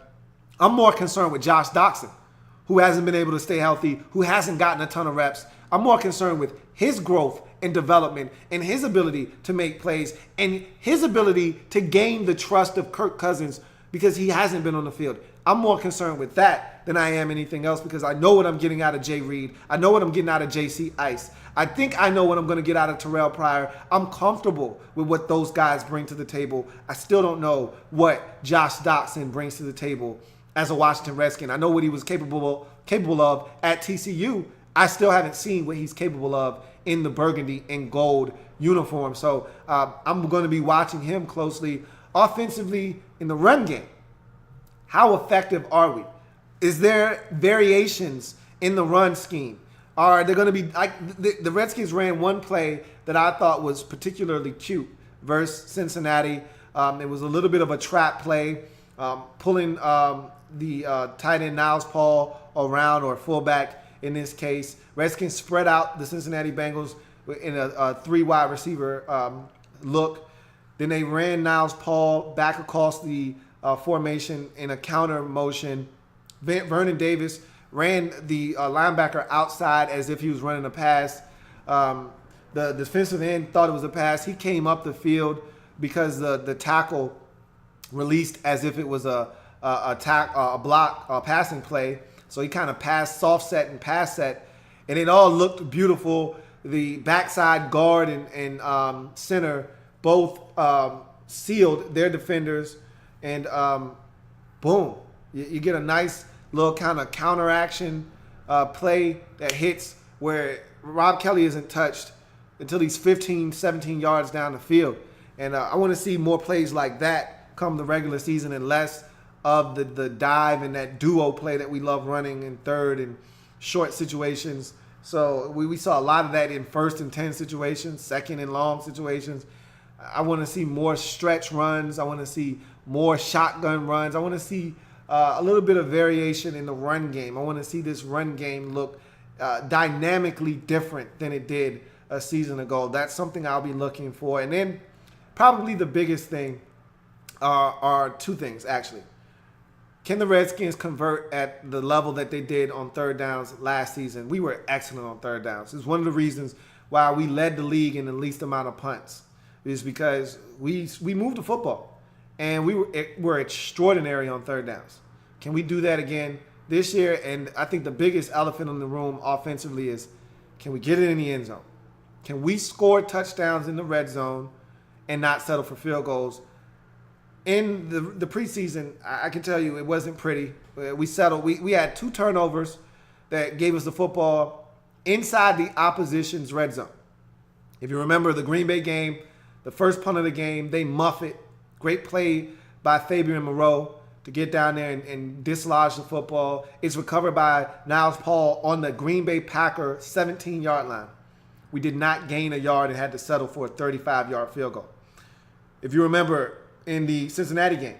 I'm more concerned with Josh Doxson, who hasn't been able to stay healthy, who hasn't gotten a ton of reps. I'm more concerned with his growth and development and his ability to make plays and his ability to gain the trust of Kirk Cousins because he hasn't been on the field. I'm more concerned with that than I am anything else because I know what I'm getting out of Jay Reed. I know what I'm getting out of J.C. Ice. I think I know what I'm going to get out of Terrell Pryor. I'm comfortable with what those guys bring to the table. I still don't know what Josh Doxson brings to the table as a Washington Redskin. I know what he was capable of at TCU. I still haven't seen what he's capable of in the burgundy and gold uniform. So I'm going to be watching him closely. Offensively in the run game, how effective are we? Is there variations in the run scheme? Are they going to be like the Redskins ran one play that I thought was particularly cute versus Cincinnati. It was a little bit of a trap play, pulling the tight end Niles Paul around, or fullback in this case. Redskins spread out the Cincinnati Bengals in a 3 wide receiver look. Then they ran Niles Paul back across the formation in a counter motion. Vernon Davis ran the linebacker outside as if he was running a pass. The defensive end thought it was a pass. He came up the field because the tackle released as if it was a passing play. So he kind of passed soft set and pass set, and it all looked beautiful. The backside guard and center both sealed their defenders, and boom, you get a nice little kind of counteraction play that hits where Rob Kelly isn't touched until he's 15, 17 yards down the field. And I want to see more plays like that come the regular season and less of the dive and that duo play that we love running in third and short situations. So we saw a lot of that in 1st and 10 situations, 2nd and long situations. I want to see more stretch runs. I want to see more shotgun runs. I want to see a little bit of variation in the run game. I want to see this run game look dynamically different than it did a season ago. That's something I'll be looking for. And then probably the biggest thing are 2 things, actually. Can the Redskins convert at the level that they did on third downs last season? We were excellent on third downs. It's one of the reasons why we led the league in the least amount of punts, is because we moved the football, and we're extraordinary on third downs. Can we do that again this year? And I think the biggest elephant in the room offensively is, can we get it in the end zone? Can we score touchdowns in the red zone and not settle for field goals? In the preseason, I can tell you it wasn't pretty. We settled. We had 2 turnovers that gave us the football inside the opposition's red zone. If you remember the Green Bay game, the first punt of the game, they muff it. Great play by Fabian Moreau to get down there and dislodge the football. It's recovered by Niles Paul on the Green Bay Packer 17-yard line. we did not gain a yard and had to settle for a 35-yard field goal. If you remember in the Cincinnati game,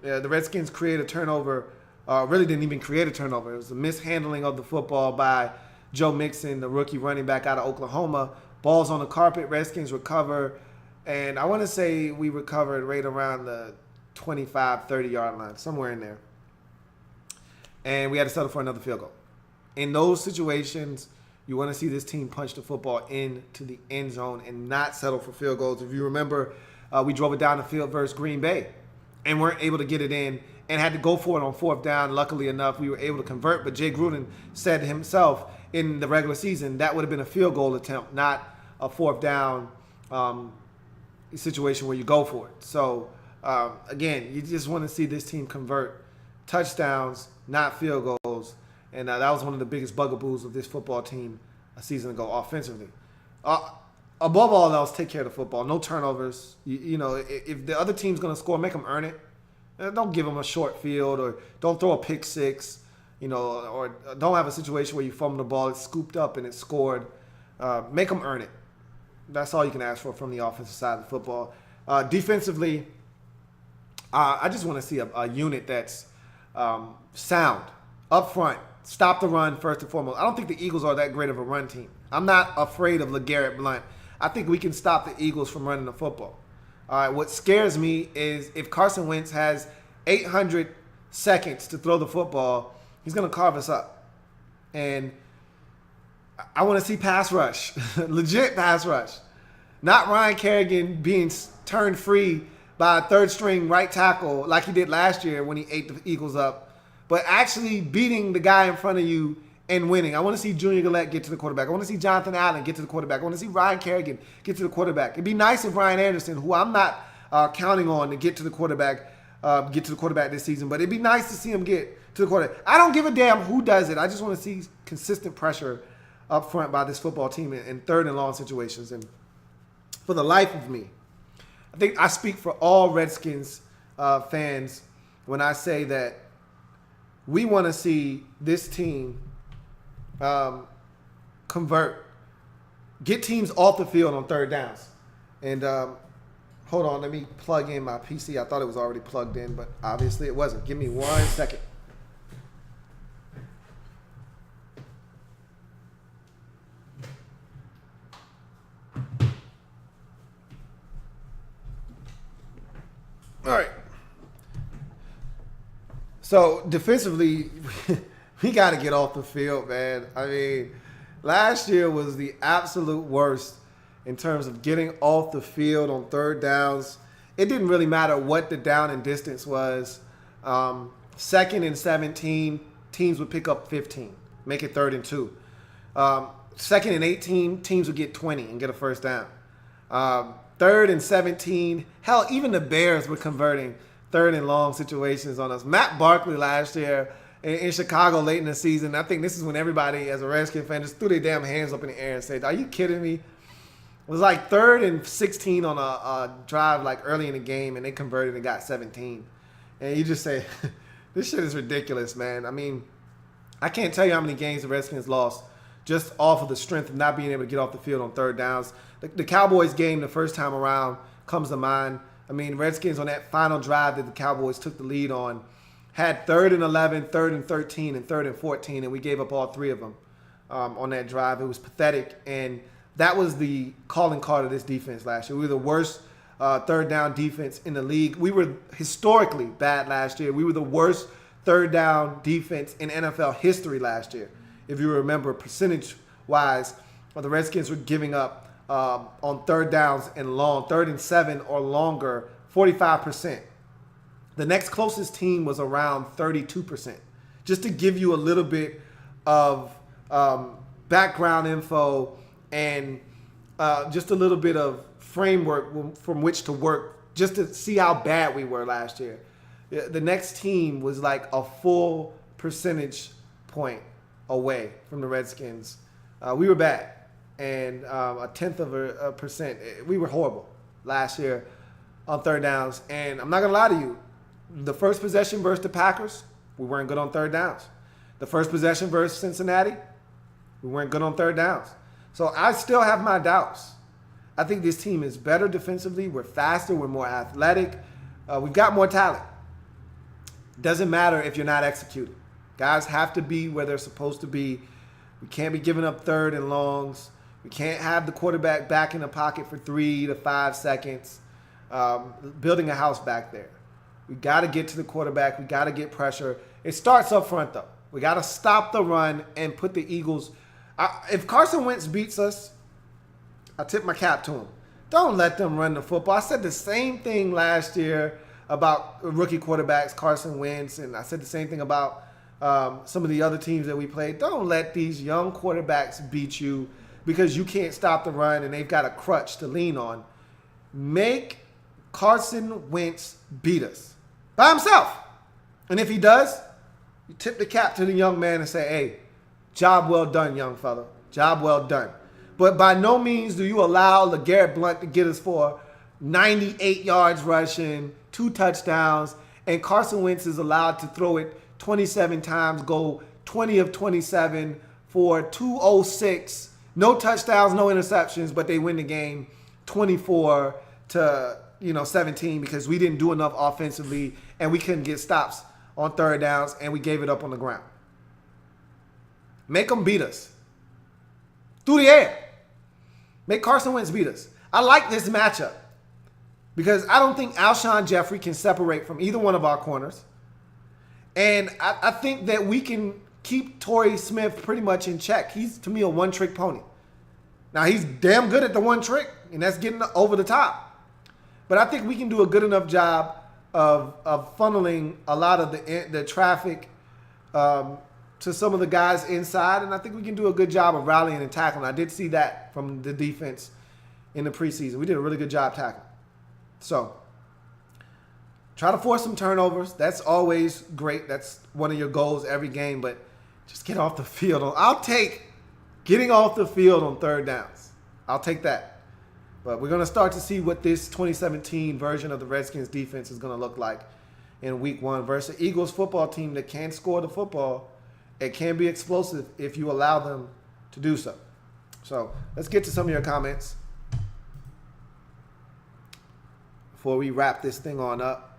the Redskins created a turnover, really didn't even create a turnover. It was a mishandling of the football by Joe Mixon, the rookie running back out of Oklahoma. Ball's on the carpet, Redskins recover, and I want to say we recovered right around the 25, 30-yard line, somewhere in there. And we had to settle for another field goal. In those situations, you want to see this team punch the football into the end zone and not settle for field goals. If you remember, we drove it down the field versus Green Bay and weren't able to get it in and had to go for it on fourth down. Luckily enough, we were able to convert, but Jay Gruden said himself in the regular season that would have been a field goal attempt, not a fourth down situation where you go for it. So, again, you just want to see this team convert touchdowns, not field goals. And that was one of the biggest bugaboos of this football team a season ago offensively. Above all else, take care of the football. No turnovers. You know, if the other team's going to score, make them earn it. Don't give them a short field or don't throw a pick six, you know, or don't have a situation where you fumble the ball, it's scooped up and it's scored. Make them earn it. That's all you can ask for from the offensive side of the football. Defensively, I just want to see a unit that's sound, up front. Stop the run first and foremost. I don't think the Eagles are that great of a run team. I'm not afraid of LeGarrette Blount. I think we can stop the Eagles from running the football. All right, what scares me is if Carson Wentz has 800 seconds to throw the football, he's going to carve us up. And I want to see pass rush, legit pass rush. Not Ryan Kerrigan being turned free by a third-string right tackle like he did last year when he ate the Eagles up, but actually beating the guy in front of you and winning. I want to see Junior Gillette get to the quarterback. I want to see Jonathan Allen get to the quarterback. I want to see Ryan Kerrigan get to the quarterback. It'd be nice if Ryan Anderson, who I'm not counting on to get to the quarterback this season, but it'd be nice to see him get to the quarterback. I don't give a damn who does it. I just want to see consistent pressure up front by this football team in third and long situations. And for the life of me, I think I speak for all Redskins fans when I say that we want to see this team convert, get teams off the field on third downs. And hold on, let me plug in my PC. I thought it was already plugged in, but obviously it wasn't. Give me 1 second. All right. So defensively, we got to get off the field, man. I mean, last year was the absolute worst in terms of getting off the field on third downs. It didn't really matter what the down and distance was. Second and 17, teams would pick up 15, make it 3rd and 2. Second and 18, teams would get 20 and get a first down. 3rd and 17, hell, even the Bears were converting third and long situations on us. Matt Barkley last year in Chicago late in the season, I think this is when everybody as a Redskins fan just threw their damn hands up in the air and said, are you kidding me? It was like 3rd and 16 on a drive like early in the game, and they converted and got 17. And you just say, this shit is ridiculous, man. I mean, I can't tell you how many games the Redskins lost just off of the strength of not being able to get off the field on third downs. The Cowboys game the first time around comes to mind. I mean, Redskins on that final drive that the Cowboys took the lead on had 3rd and 11, 3rd and 13, and 3rd and 14, and we gave up all 3 of them on that drive. It was pathetic, and that was the calling card of this defense last year. We were the worst third down defense in the league. We were historically bad last year. We were the worst third down defense in NFL history last year. If you remember, percentage-wise, the Redskins were giving up on third downs and long, 3rd and 7 or longer, 45%. The next closest team was around 32%. Just to give you a little bit of background info and just a little bit of framework from which to work, just to see how bad we were last year. The next team was like a full percentage point away from the Redskins. We were bad. And a 10th of a percent. We were horrible last year on third downs. And I'm not going to lie to you. The first possession versus the Packers, we weren't good on third downs. The first possession versus Cincinnati, we weren't good on third downs. So I still have my doubts. I think this team is better defensively. We're faster. We're more athletic. We've got more talent. Doesn't matter if you're not executing. Guys have to be where they're supposed to be. We can't be giving up third and longs. We can't have the quarterback back in the pocket for 3 to 5 seconds, building a house back there. We got to get to the quarterback. We got to get pressure. It starts up front, though. We got to stop the run and put the Eagles. If Carson Wentz beats us, I tip my cap to him. Don't let them run the football. I said the same thing last year about rookie quarterbacks, Carson Wentz, and I said the same thing about some of the other teams that we played. Don't let these young quarterbacks beat you because you can't stop the run and they've got a crutch to lean on. Make Carson Wentz beat us by himself. And if he does, you tip the cap to the young man and say, hey, job well done, young fella. Job well done. But by no means do you allow LeGarrette Blount to get us for 98 yards rushing, 2 touchdowns, and Carson Wentz is allowed to throw it 27 times, go 20 of 27 for 206, no touchdowns, no interceptions, but they win the game 24 to 17 because we didn't do enough offensively and we couldn't get stops on third downs and we gave it up on the ground. Make them beat us through the air. Make Carson Wentz beat us. I like this matchup because I don't think Alshon Jeffrey can separate from either one of our corners. And I think that we can keep Torrey Smith pretty much in check. He's, to me, a one-trick pony. Now, he's damn good at the one trick, and that's getting over the top. But I think we can do a good enough job of funneling a lot of the traffic to some of the guys inside, and I think we can do a good job of rallying and tackling. I did see that from the defense in the preseason. We did a really good job tackling. So, try to force some turnovers. That's always great. That's one of your goals every game, but just get off the field. I'll take getting off the field on third downs. I'll take that. But we're going to start to see what this 2017 version of the Redskins defense is going to look like in week 1 versus the Eagles football team that can score the football. It can be explosive if you allow them to do so. So let's get to some of your comments before we wrap this thing on up.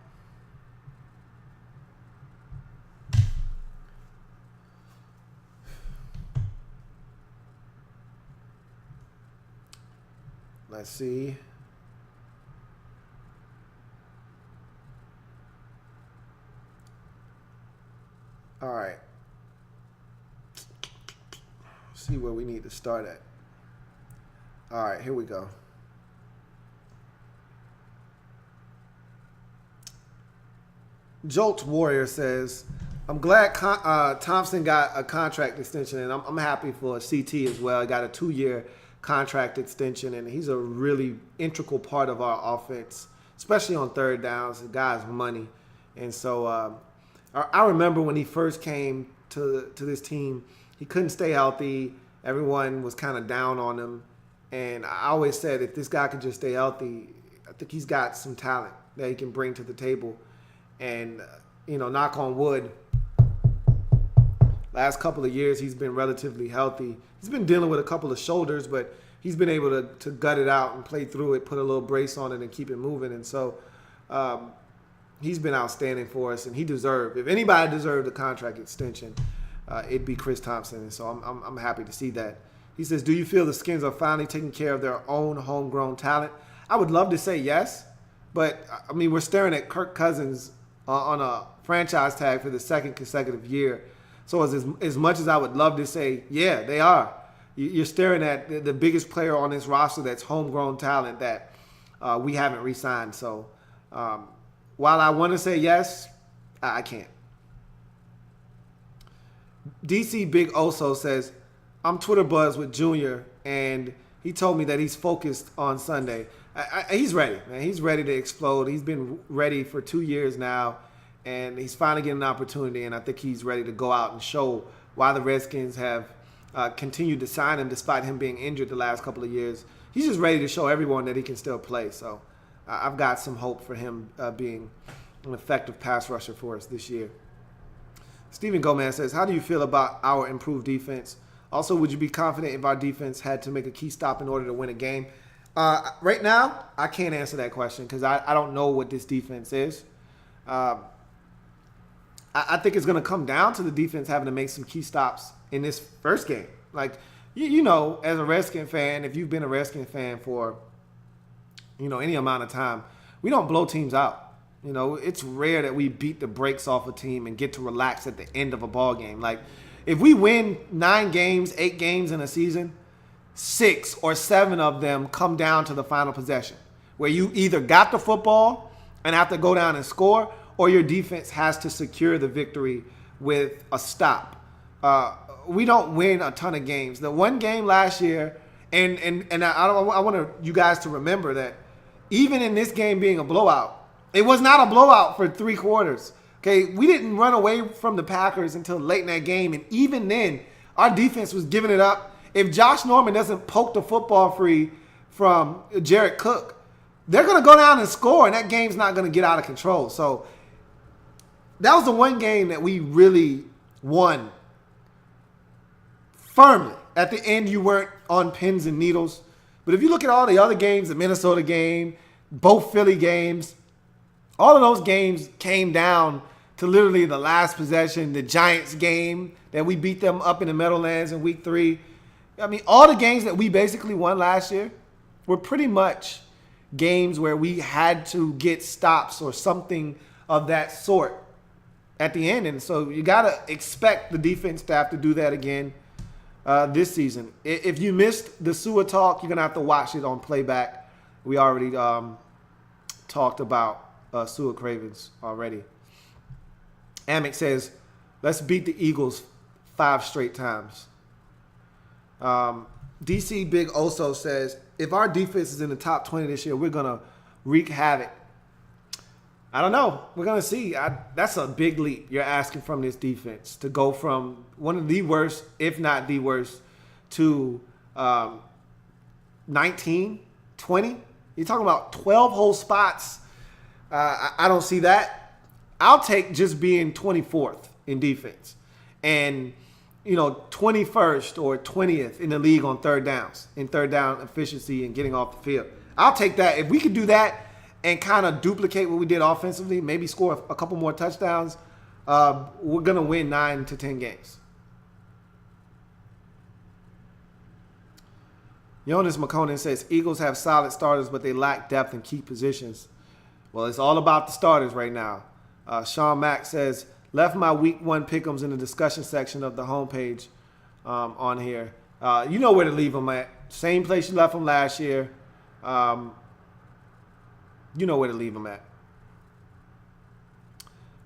Let's see. All right. See where we need to start at. All right, here we go. Jolt Warrior says, I'm glad Thompson got a contract extension, and I'm happy for CT as well. He got a 2-year contract extension, and he's a really integral part of our offense, especially on third downs. The guy's money. And so I remember when he first came to this team, he couldn't stay healthy. Everyone was kind of down on him. And I always said, if this guy could just stay healthy, I think he's got some talent that he can bring to the table. And, knock on wood, last couple of years he's been relatively healthy. He's been dealing with a couple of shoulders, but he's been able to gut it out and play through it, put a little brace on it, and keep it moving. And so he's been outstanding for us, and he deserved. If anybody deserved a contract extension, it'd be Chris Thompson. And so I'm happy to see that. He says, do you feel the Skins are finally taking care of their own homegrown talent? I would love to say yes, but, we're staring at Kirk Cousins on a franchise tag for the second consecutive year. So as much as I would love to say, yeah, they are, you're staring at the biggest player on this roster that's homegrown talent that we haven't re-signed. So while I want to say yes, I can't. DC Big Oso says, I'm Twitter buzz with Junior, and he told me that he's focused on Sunday. He's ready, man. He's ready to explode. He's been ready for 2 years now, and he's finally getting an opportunity, and I think he's ready to go out and show why the Redskins have continued to sign him despite him being injured the last couple of years. He's just ready to show everyone that he can still play. So I've got some hope for him being an effective pass rusher for us this year. Stephen Gomez says, how do you feel about our improved defense Also, would you be confident if our defense had to make a key stop in order to win a game? Right now, I can't answer that question because I don't know what this defense is. I think it's going to come down to the defense having to make some key stops in this first game. Like, you know, as a Redskins fan, if you've been a Redskins fan for, you know, any amount of time, we don't blow teams out. You know, it's rare that we beat the brakes off a team and get to relax at the end of a ball game. Like, if we win 9 games, 8 games in a season, 6 or 7 of them come down to the final possession, where you either got the football and have to go down and score, or your defense has to secure the victory with a stop. We don't win a ton of games. The one game last year, and I want you guys to remember that even in this game being a blowout, it was not a blowout for 3 quarters. Okay, we didn't run away from the Packers until late in that game, and even then, our defense was giving it up. If Josh Norman doesn't poke the football free from Jared Cook, they're going to go down and score, and that game's not going to get out of control. So that was the one game that we really won firmly. At the end, you weren't on pins and needles. But if you look at all the other games, the Minnesota game, both Philly games, all of those games came down to literally the last possession, the Giants game that we beat them up in the Meadowlands in week 3. I mean, all the games that we basically won last year were pretty much games where we had to get stops or something of that sort at the end. And so you got to expect the defense to have to do that again this season. If you missed the Sua talk, you're going to have to watch it on playback. We already talked about Sua Cravens already. Amick says, let's beat the Eagles 5 straight times. DC Big Oso says, if our defense is in the top 20 this year, we're going to wreak havoc. I don't know. We're going to see. That's a big leap you're asking from this defense to go from one of the worst, if not the worst, to 19, 20. You're talking about 12 whole spots. I don't see that. I'll take just being 24th in defense and, 21st or 20th in the league on third downs, in third down efficiency and getting off the field. I'll take that. If we could do that and kind of duplicate what we did offensively, maybe score a couple more touchdowns, we're going to win 9 to 10 games. Jonas McConan says, Eagles have solid starters, but they lack depth in key positions. Well, it's all about the starters right now. Sean Mack says, left my week 1 pick'ems in the discussion section of the homepage on here. You know where to leave them at. Same place you left them last year. You know where to leave them at.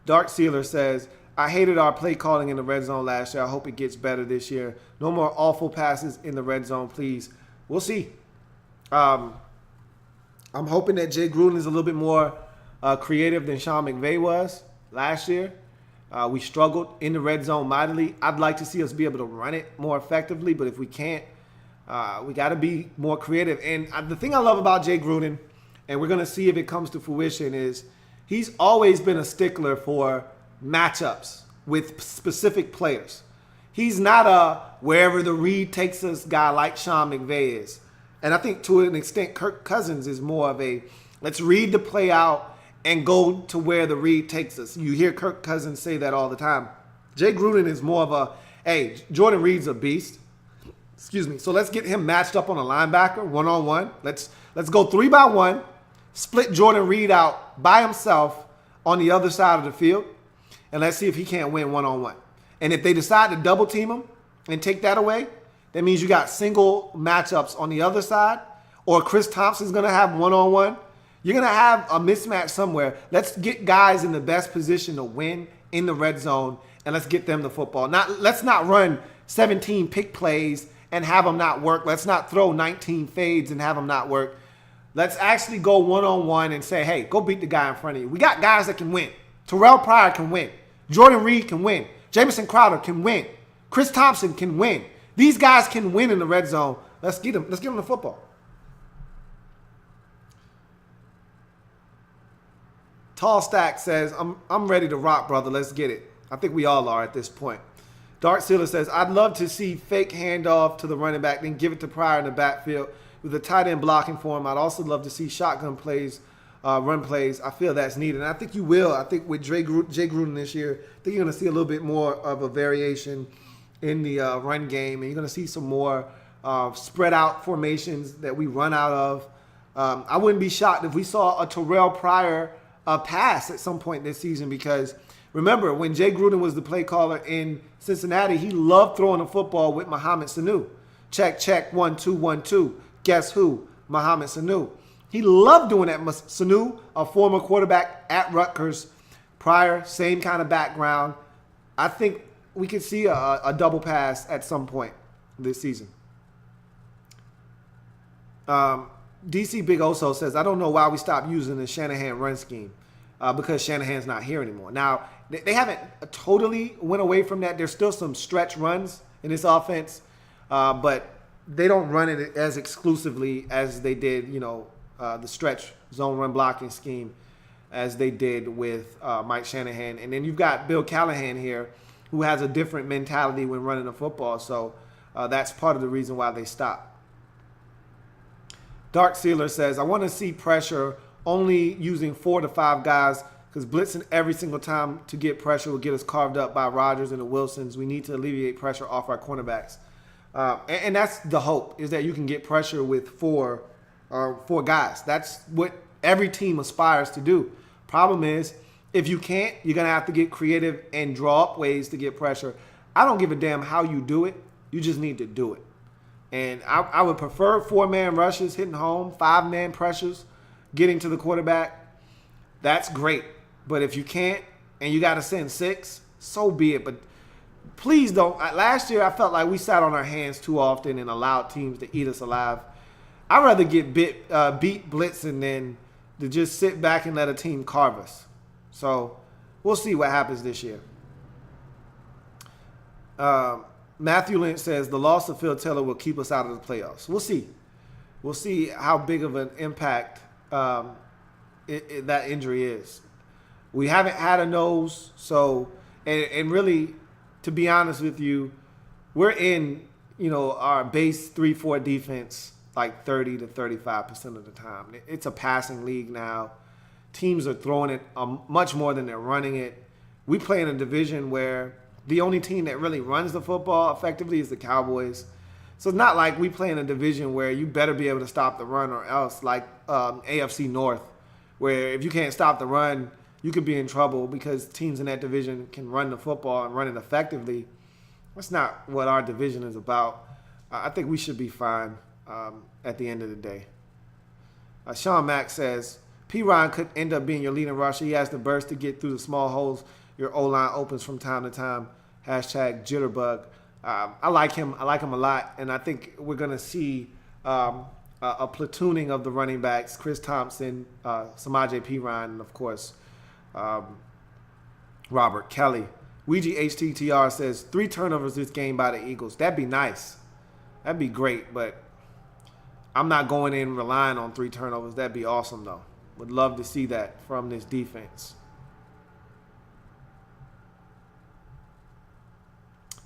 Dark Sealer says, I hated our play calling in the red zone last year. I hope it gets better this year. No more awful passes in the red zone, please. We'll see. I'm hoping that Jay Gruden is a little bit more creative than Sean McVay was last year. We struggled in the red zone mightily. I'd like to see us be able to run it more effectively, but if we can't, we got to be more creative. And the thing I love about Jay Gruden, and we're going to see if it comes to fruition, is he's always been a stickler for matchups with specific players. He's not a wherever the read takes us guy like Sean McVay is. And I think to an extent, Kirk Cousins is more of a let's read the play out and go to where the read takes us. You hear Kirk Cousins say that all the time. Jay Gruden is more of a, hey, Jordan Reed's a beast. Excuse me. So let's get him matched up on a linebacker, one-on-one. Let's go 3-by-1, split Jordan Reed out by himself on the other side of the field, and let's see if he can't win one-on-one. And if they decide to double team him and take that away, that means you got single matchups on the other side, or Chris Thompson's going to have one-on-one. You're going to have a mismatch somewhere. Let's get guys in the best position to win in the red zone, and let's get them the football. Let's not run 17 pick plays and have them not work. Let's not throw 19 fades and have them not work. Let's actually go one-on-one and say, hey, go beat the guy in front of you. We got guys that can win. Terrell Pryor can win. Jordan Reed can win. Jamison Crowder can win. Chris Thompson can win. These guys can win in the red zone. Let's get them the football. Tall Stack says, I'm ready to rock, brother. Let's get it. I think we all are at this point. Dark Sealer says, I'd love to see fake handoff to the running back, then give it to Pryor in the backfield with the tight end blocking for him. I'd also love to see shotgun plays, run plays. I feel that's needed. And I think you will. I think with Jay Gruden this year, I think you're going to see a little bit more of a variation in the run game. And you're going to see some more spread out formations that we run out of. I wouldn't be shocked if we saw a Terrell Pryor pass at some point this season, because remember, when Jay Gruden was the play caller in Cincinnati, he loved throwing the football with Mohamed Sanu. Check, check, 1, 2, 1, 2. Guess who? Mohamed Sanu. He loved doing that. Sanu, a former quarterback at Rutgers. Pryor, same kind of background. I think we could see a double pass at some point this season. DC Big Oso says, I don't know why we stopped using the Shanahan run scheme. Because Shanahan's not here anymore. Now, they haven't totally went away from that. There's still some stretch runs in this offense, but they don't run it as exclusively as they did, the stretch zone run blocking scheme as they did with Mike Shanahan. And then you've got Bill Callahan here, who has a different mentality when running the football. So that's part of the reason why they stopped. Dark Sealer says, I want to see pressure only using 4 to 5 guys, because blitzing every single time to get pressure will get us carved up by Rodgers and the Wilsons. We need to alleviate pressure off our cornerbacks. And that's the hope, is that you can get pressure with four guys. That's what every team aspires to do. Problem is, if you can't, you're going to have to get creative and draw up ways to get pressure. I don't give a damn how you do it. You just need to do it. And I would prefer 4-man rushes hitting home, 5-man pressures, getting to the quarterback. That's great. But if you can't and you got to send 6, so be it. But please don't. Last year, I felt like we sat on our hands too often and allowed teams to eat us alive. I'd rather get beat blitzing than to just sit back and let a team carve us. So we'll see what happens this year. Matthew Lynch says the loss of Phil Taylor will keep us out of the playoffs. We'll see. We'll see how big of an impact that injury is. We haven't had a nose, so and really, to be honest with you, we're in our base 3-4 defense like 30 to 35% of the time. It's a passing league now. Teams are throwing it much more than they're running it. We play in a division where the only team that really runs the football effectively is the Cowboys. So it's not like we play in a division where you better be able to stop the run, or else like AFC North, where if you can't stop the run, you could be in trouble because teams in that division can run the football and run it effectively. That's not what our division is about. I think we should be fine at the end of the day. Sean Mack says, P. Ryan could end up being your leading rusher. He has the burst to get through the small holes your O-line opens from time to time. Hashtag jitterbug. I like him. I like him a lot. And I think we're going to see a platooning of the running backs. Chris Thompson, Samaje Perine, and of course, Robert Kelly. Ouija HTTR says 3 turnovers this game by the Eagles. That'd be nice. That'd be great. But I'm not going in relying on 3 turnovers. That'd be awesome, though. Would love to see that from this defense.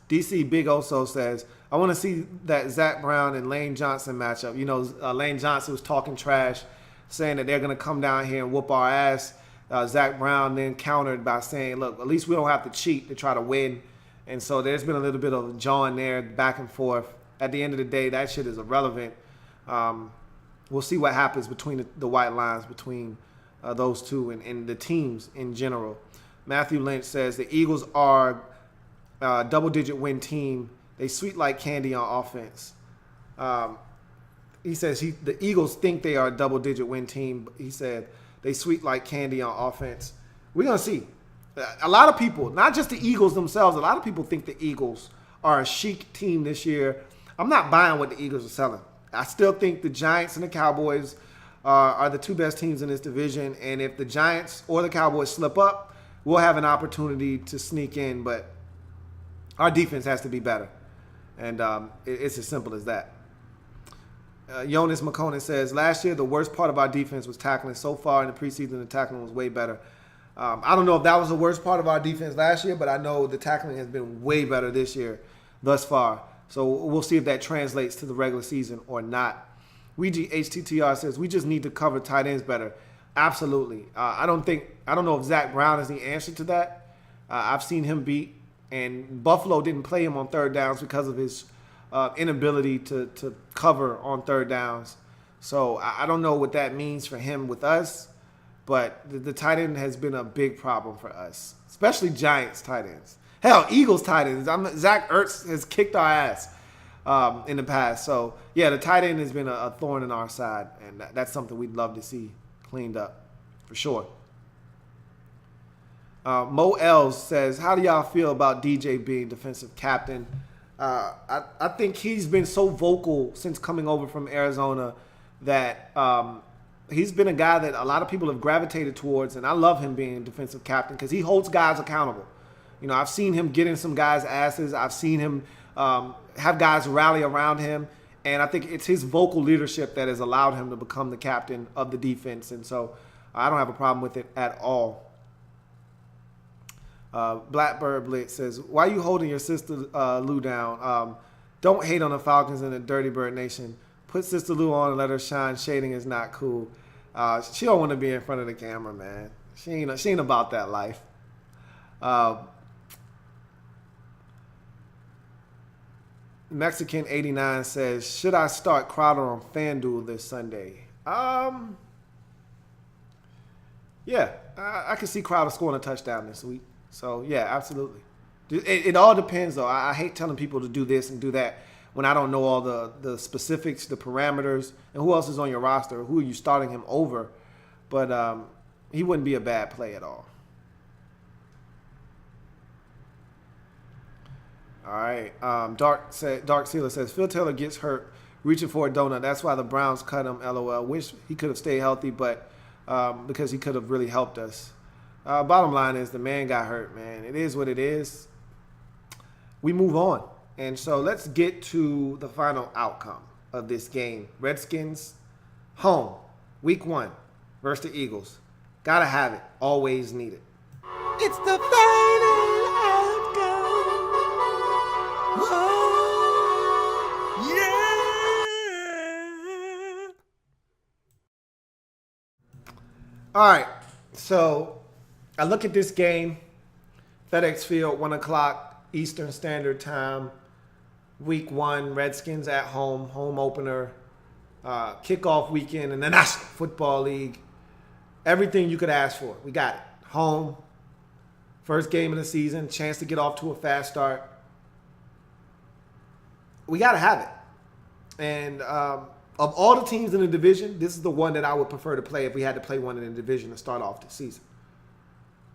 DC Big also says, I want to see that Zach Brown and Lane Johnson matchup. Lane Johnson was talking trash, saying that they're going to come down here and whoop our ass. Zach Brown then countered by saying, look, at least we don't have to cheat to try to win. And so there's been a little bit of jawing there, back and forth. At the end of the day, that shit is irrelevant. We'll see what happens between the white lines between those two and the teams in general. Matthew Lynch says the Eagles are double-digit win team. They sweet like candy on offense. He says the Eagles think they are a double-digit win team. He said they sweet like candy on offense. We're going to see. A lot of people, not just the Eagles themselves, a lot of people think the Eagles are a chic team this year. I'm not buying what the Eagles are selling. I still think the Giants and the Cowboys are the 2 best teams in this division. And if the Giants or the Cowboys slip up, we'll have an opportunity to sneak in. But our defense has to be better. And it's as simple as that. Jonas McConan says, last year the worst part of our defense was tackling. So far in the preseason, the tackling was way better. I don't know if that was the worst part of our defense last year, but I know the tackling has been way better this year thus far. So we'll see if that translates to the regular season or not. Ouija HTTR says we just need to cover tight ends better. Absolutely. I don't know if Zach Brown is the answer to that. I've seen him beat, and Buffalo didn't play him on third downs because of his inability to cover on third downs. So I don't know what that means for him with us, but the tight end has been a big problem for us, especially Giants tight ends. Hell, Eagles tight ends. Zach Ertz has kicked our ass in the past. So, yeah, the tight end has been a thorn in our side, and that's something we'd love to see cleaned up for sure. Mo Els says, how do y'all feel about DJ being defensive captain? I think he's been so vocal since coming over from Arizona that he's been a guy that a lot of people have gravitated towards, and I love him being defensive captain because he holds guys accountable. You know, I've seen him get in some guys' asses. I've seen him have guys rally around him, and I think it's his vocal leadership that has allowed him to become the captain of the defense, and so I don't have a problem with it at all. Blackbird Blitz says, why are you holding your sister Lou down? Don't hate on the Falcons and the Dirty Bird Nation. Put Sister Lou on and let her shine. Shading is not cool. She don't want to be in front of the camera, man. She ain't about that life. Mexican 89 says, should I start Crowder on FanDuel this Sunday? Yeah, I can see Crowder scoring a touchdown this week. So, yeah, absolutely. It all depends, though. I hate telling people to do this and do that when I don't know all the specifics, the parameters, and who else is on your roster, who are you starting him over. But he wouldn't be a bad play at all. All right. Dark Sealer says, Phil Taylor gets hurt reaching for a donut. That's why the Browns cut him, LOL. Wish he could have stayed healthy, but because he could have really helped us. Bottom line is the man got hurt, man. It is what it is. We move on. And so let's get to the final outcome of this game. Redskins, home, week 1 versus the Eagles. Gotta have it. Always need it. It's the final outcome. Whoa, yeah. All right. So I look at this game, FedEx Field, 1 o'clock Eastern Standard Time, week 1, Redskins at home, home opener, kickoff weekend in the National Football League. Everything you could ask for. We got it. Home, first game of the season, chance to get off to a fast start. We got to have it. And of all the teams in the division, this is the one that I would prefer to play if we had to play one in the division to start off the season.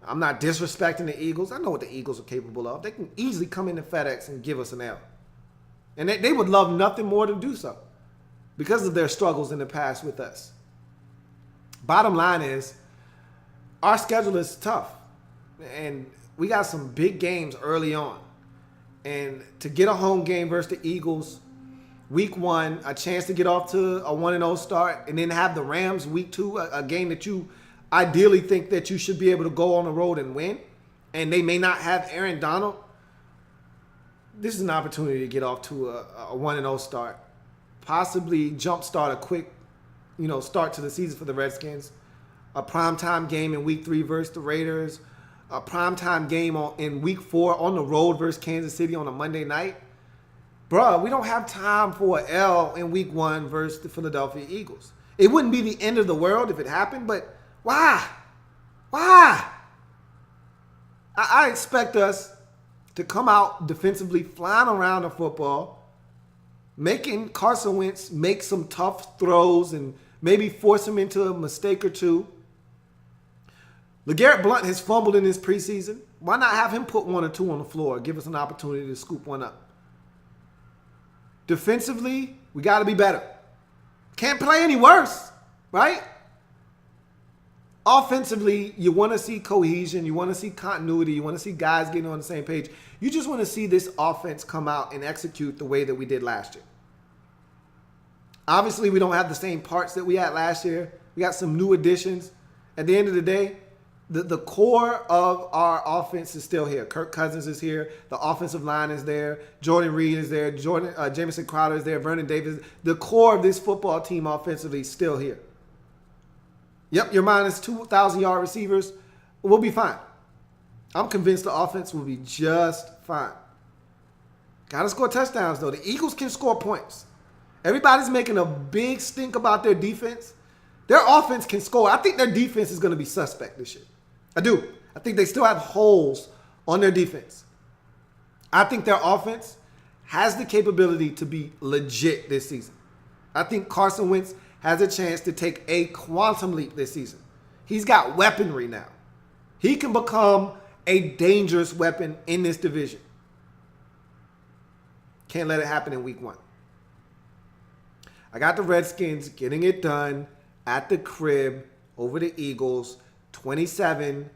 I'm not disrespecting the Eagles. I know what the Eagles are capable of. They can easily come into FedEx and give us an L. And they would love nothing more to do so because of their struggles in the past with us. Bottom line is, our schedule is tough. And we got some big games early on. And to get a home game versus the Eagles, week 1, a chance to get off to a 1-0 start, and then have the Rams week 2, a game that you ideally think that you should be able to go on the road and win, and they may not have Aaron Donald. This is an opportunity to get off to a 1-0 start, possibly jumpstart a quick, start to the season for the Redskins. A primetime game in week 3 versus the Raiders, a primetime game in week 4 on the road versus Kansas City on a Monday night. Bruh, we don't have time for an L in week 1 versus the Philadelphia Eagles. It wouldn't be the end of the world if it happened, but why? I expect us to come out defensively, flying around the football, making Carson Wentz make some tough throws and maybe force him into a mistake or two. LeGarrette Blount has fumbled in his preseason. Why not have him put 1 or 2 on the floor, give us an opportunity to scoop one up? Defensively, we got to be better. Can't play any worse, right? Offensively, you want to see cohesion. You want to see continuity. You want to see guys getting on the same page. You just want to see this offense come out and execute the way that we did last year. Obviously, we don't have the same parts that we had last year. We got some new additions. At the end of the day, The core of our offense is still here. Kirk Cousins is here. The offensive line is there. Jordan Reed is there. Jamison Crowder is there. Vernon Davis. The core of this football team offensively is still here. Yep, you're minus 2,000-yard receivers. We'll be fine. I'm convinced the offense will be just fine. Got to score touchdowns, though. The Eagles can score points. Everybody's making a big stink about their defense. Their offense can score. I think their defense is going to be suspect this year. I do. I think they still have holes on their defense. I think their offense has the capability to be legit this season. I think Carson Wentz has a chance to take a quantum leap this season. He's got weaponry now. He can become a dangerous weapon in this division. Can't let it happen in week 1. I got the Redskins getting it done at the crib over the Eagles, 27-21.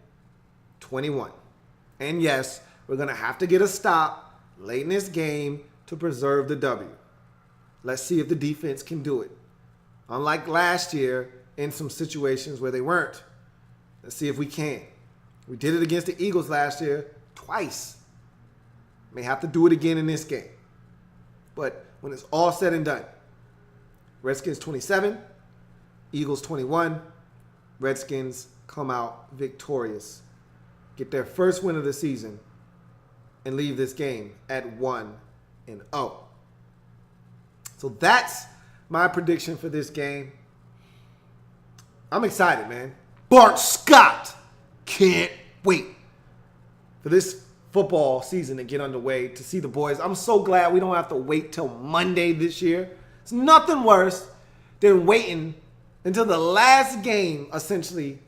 And yes, we're going to have to get a stop late in this game to preserve the W. Let's see if the defense can do it. Unlike last year in some situations where they weren't. Let's see if we can. We did it against the Eagles last year twice. May have to do it again in this game. But when it's all said and done, Redskins 27, Eagles 21. Redskins come out victorious. Get their first win of the season and leave this game at 1-0. So that's my prediction for this game. I'm excited, man. Bart Scott can't wait for this football season to get underway, to see the boys. I'm so glad we don't have to wait till Monday this year. It's nothing worse than waiting until the last game, essentially,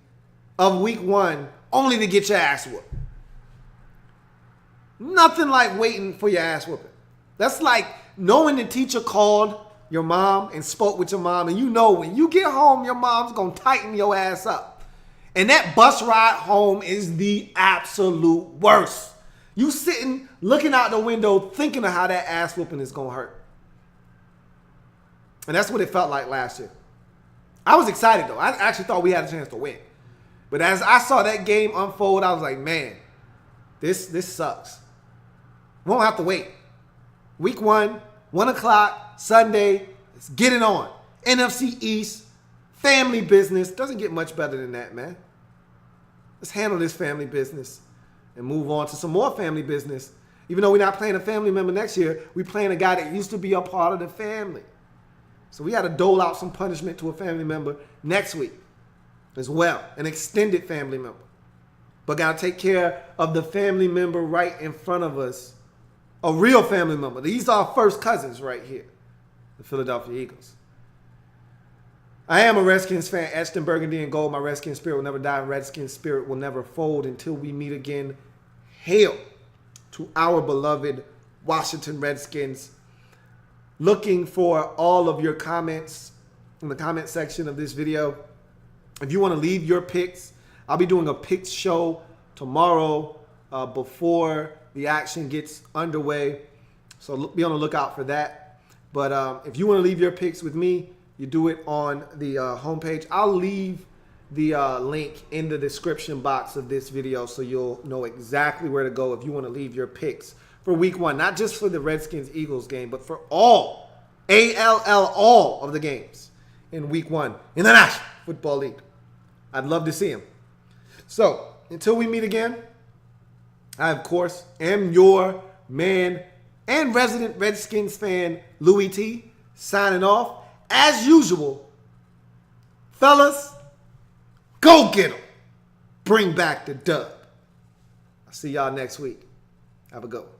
of week 1, only to get your ass whooped. Nothing like waiting for your ass whooping. That's like knowing the teacher called your mom and spoke with your mom, and you know when you get home, your mom's going to tighten your ass up. And that bus ride home is the absolute worst. You sitting, looking out the window, thinking of how that ass whooping is going to hurt. And that's what it felt like last year. I was excited, though. I actually thought we had a chance to win. But as I saw that game unfold, I was like, man, this sucks. We won't have to wait. Week 1, 1 o'clock, Sunday, let's get it on. NFC East, family business. Doesn't get much better than that, man. Let's handle this family business and move on to some more family business. Even though we're not playing a family member next year, we're playing a guy that used to be a part of the family. So we got to dole out some punishment to a family member next week as well, an extended family member. But got to take care of the family member right in front of us, a real family member. These are our first cousins right here, the Philadelphia Eagles. I am a Redskins fan, etched in burgundy and gold. My Redskins spirit will never die, and Redskins spirit will never fold until we meet again. Hail to our beloved Washington Redskins. Looking for all of your comments in the comment section of this video. If you want to leave your picks, I'll be doing a picks show tomorrow before the action gets underway. So be on the lookout for that. But if you want to leave your picks with me, you do it on the homepage. I'll leave the link in the description box of this video so you'll know exactly where to go if you want to leave your picks for week 1. Not just for the Redskins-Eagles game, but for all, all of the games in week 1 in the National Football League. I'd love to see them. So, until we meet again, I, of course, am your man and resident Redskins fan, Louie T, signing off. As usual, fellas, go get them. Bring back the dub. I'll see y'all next week. Have a good one.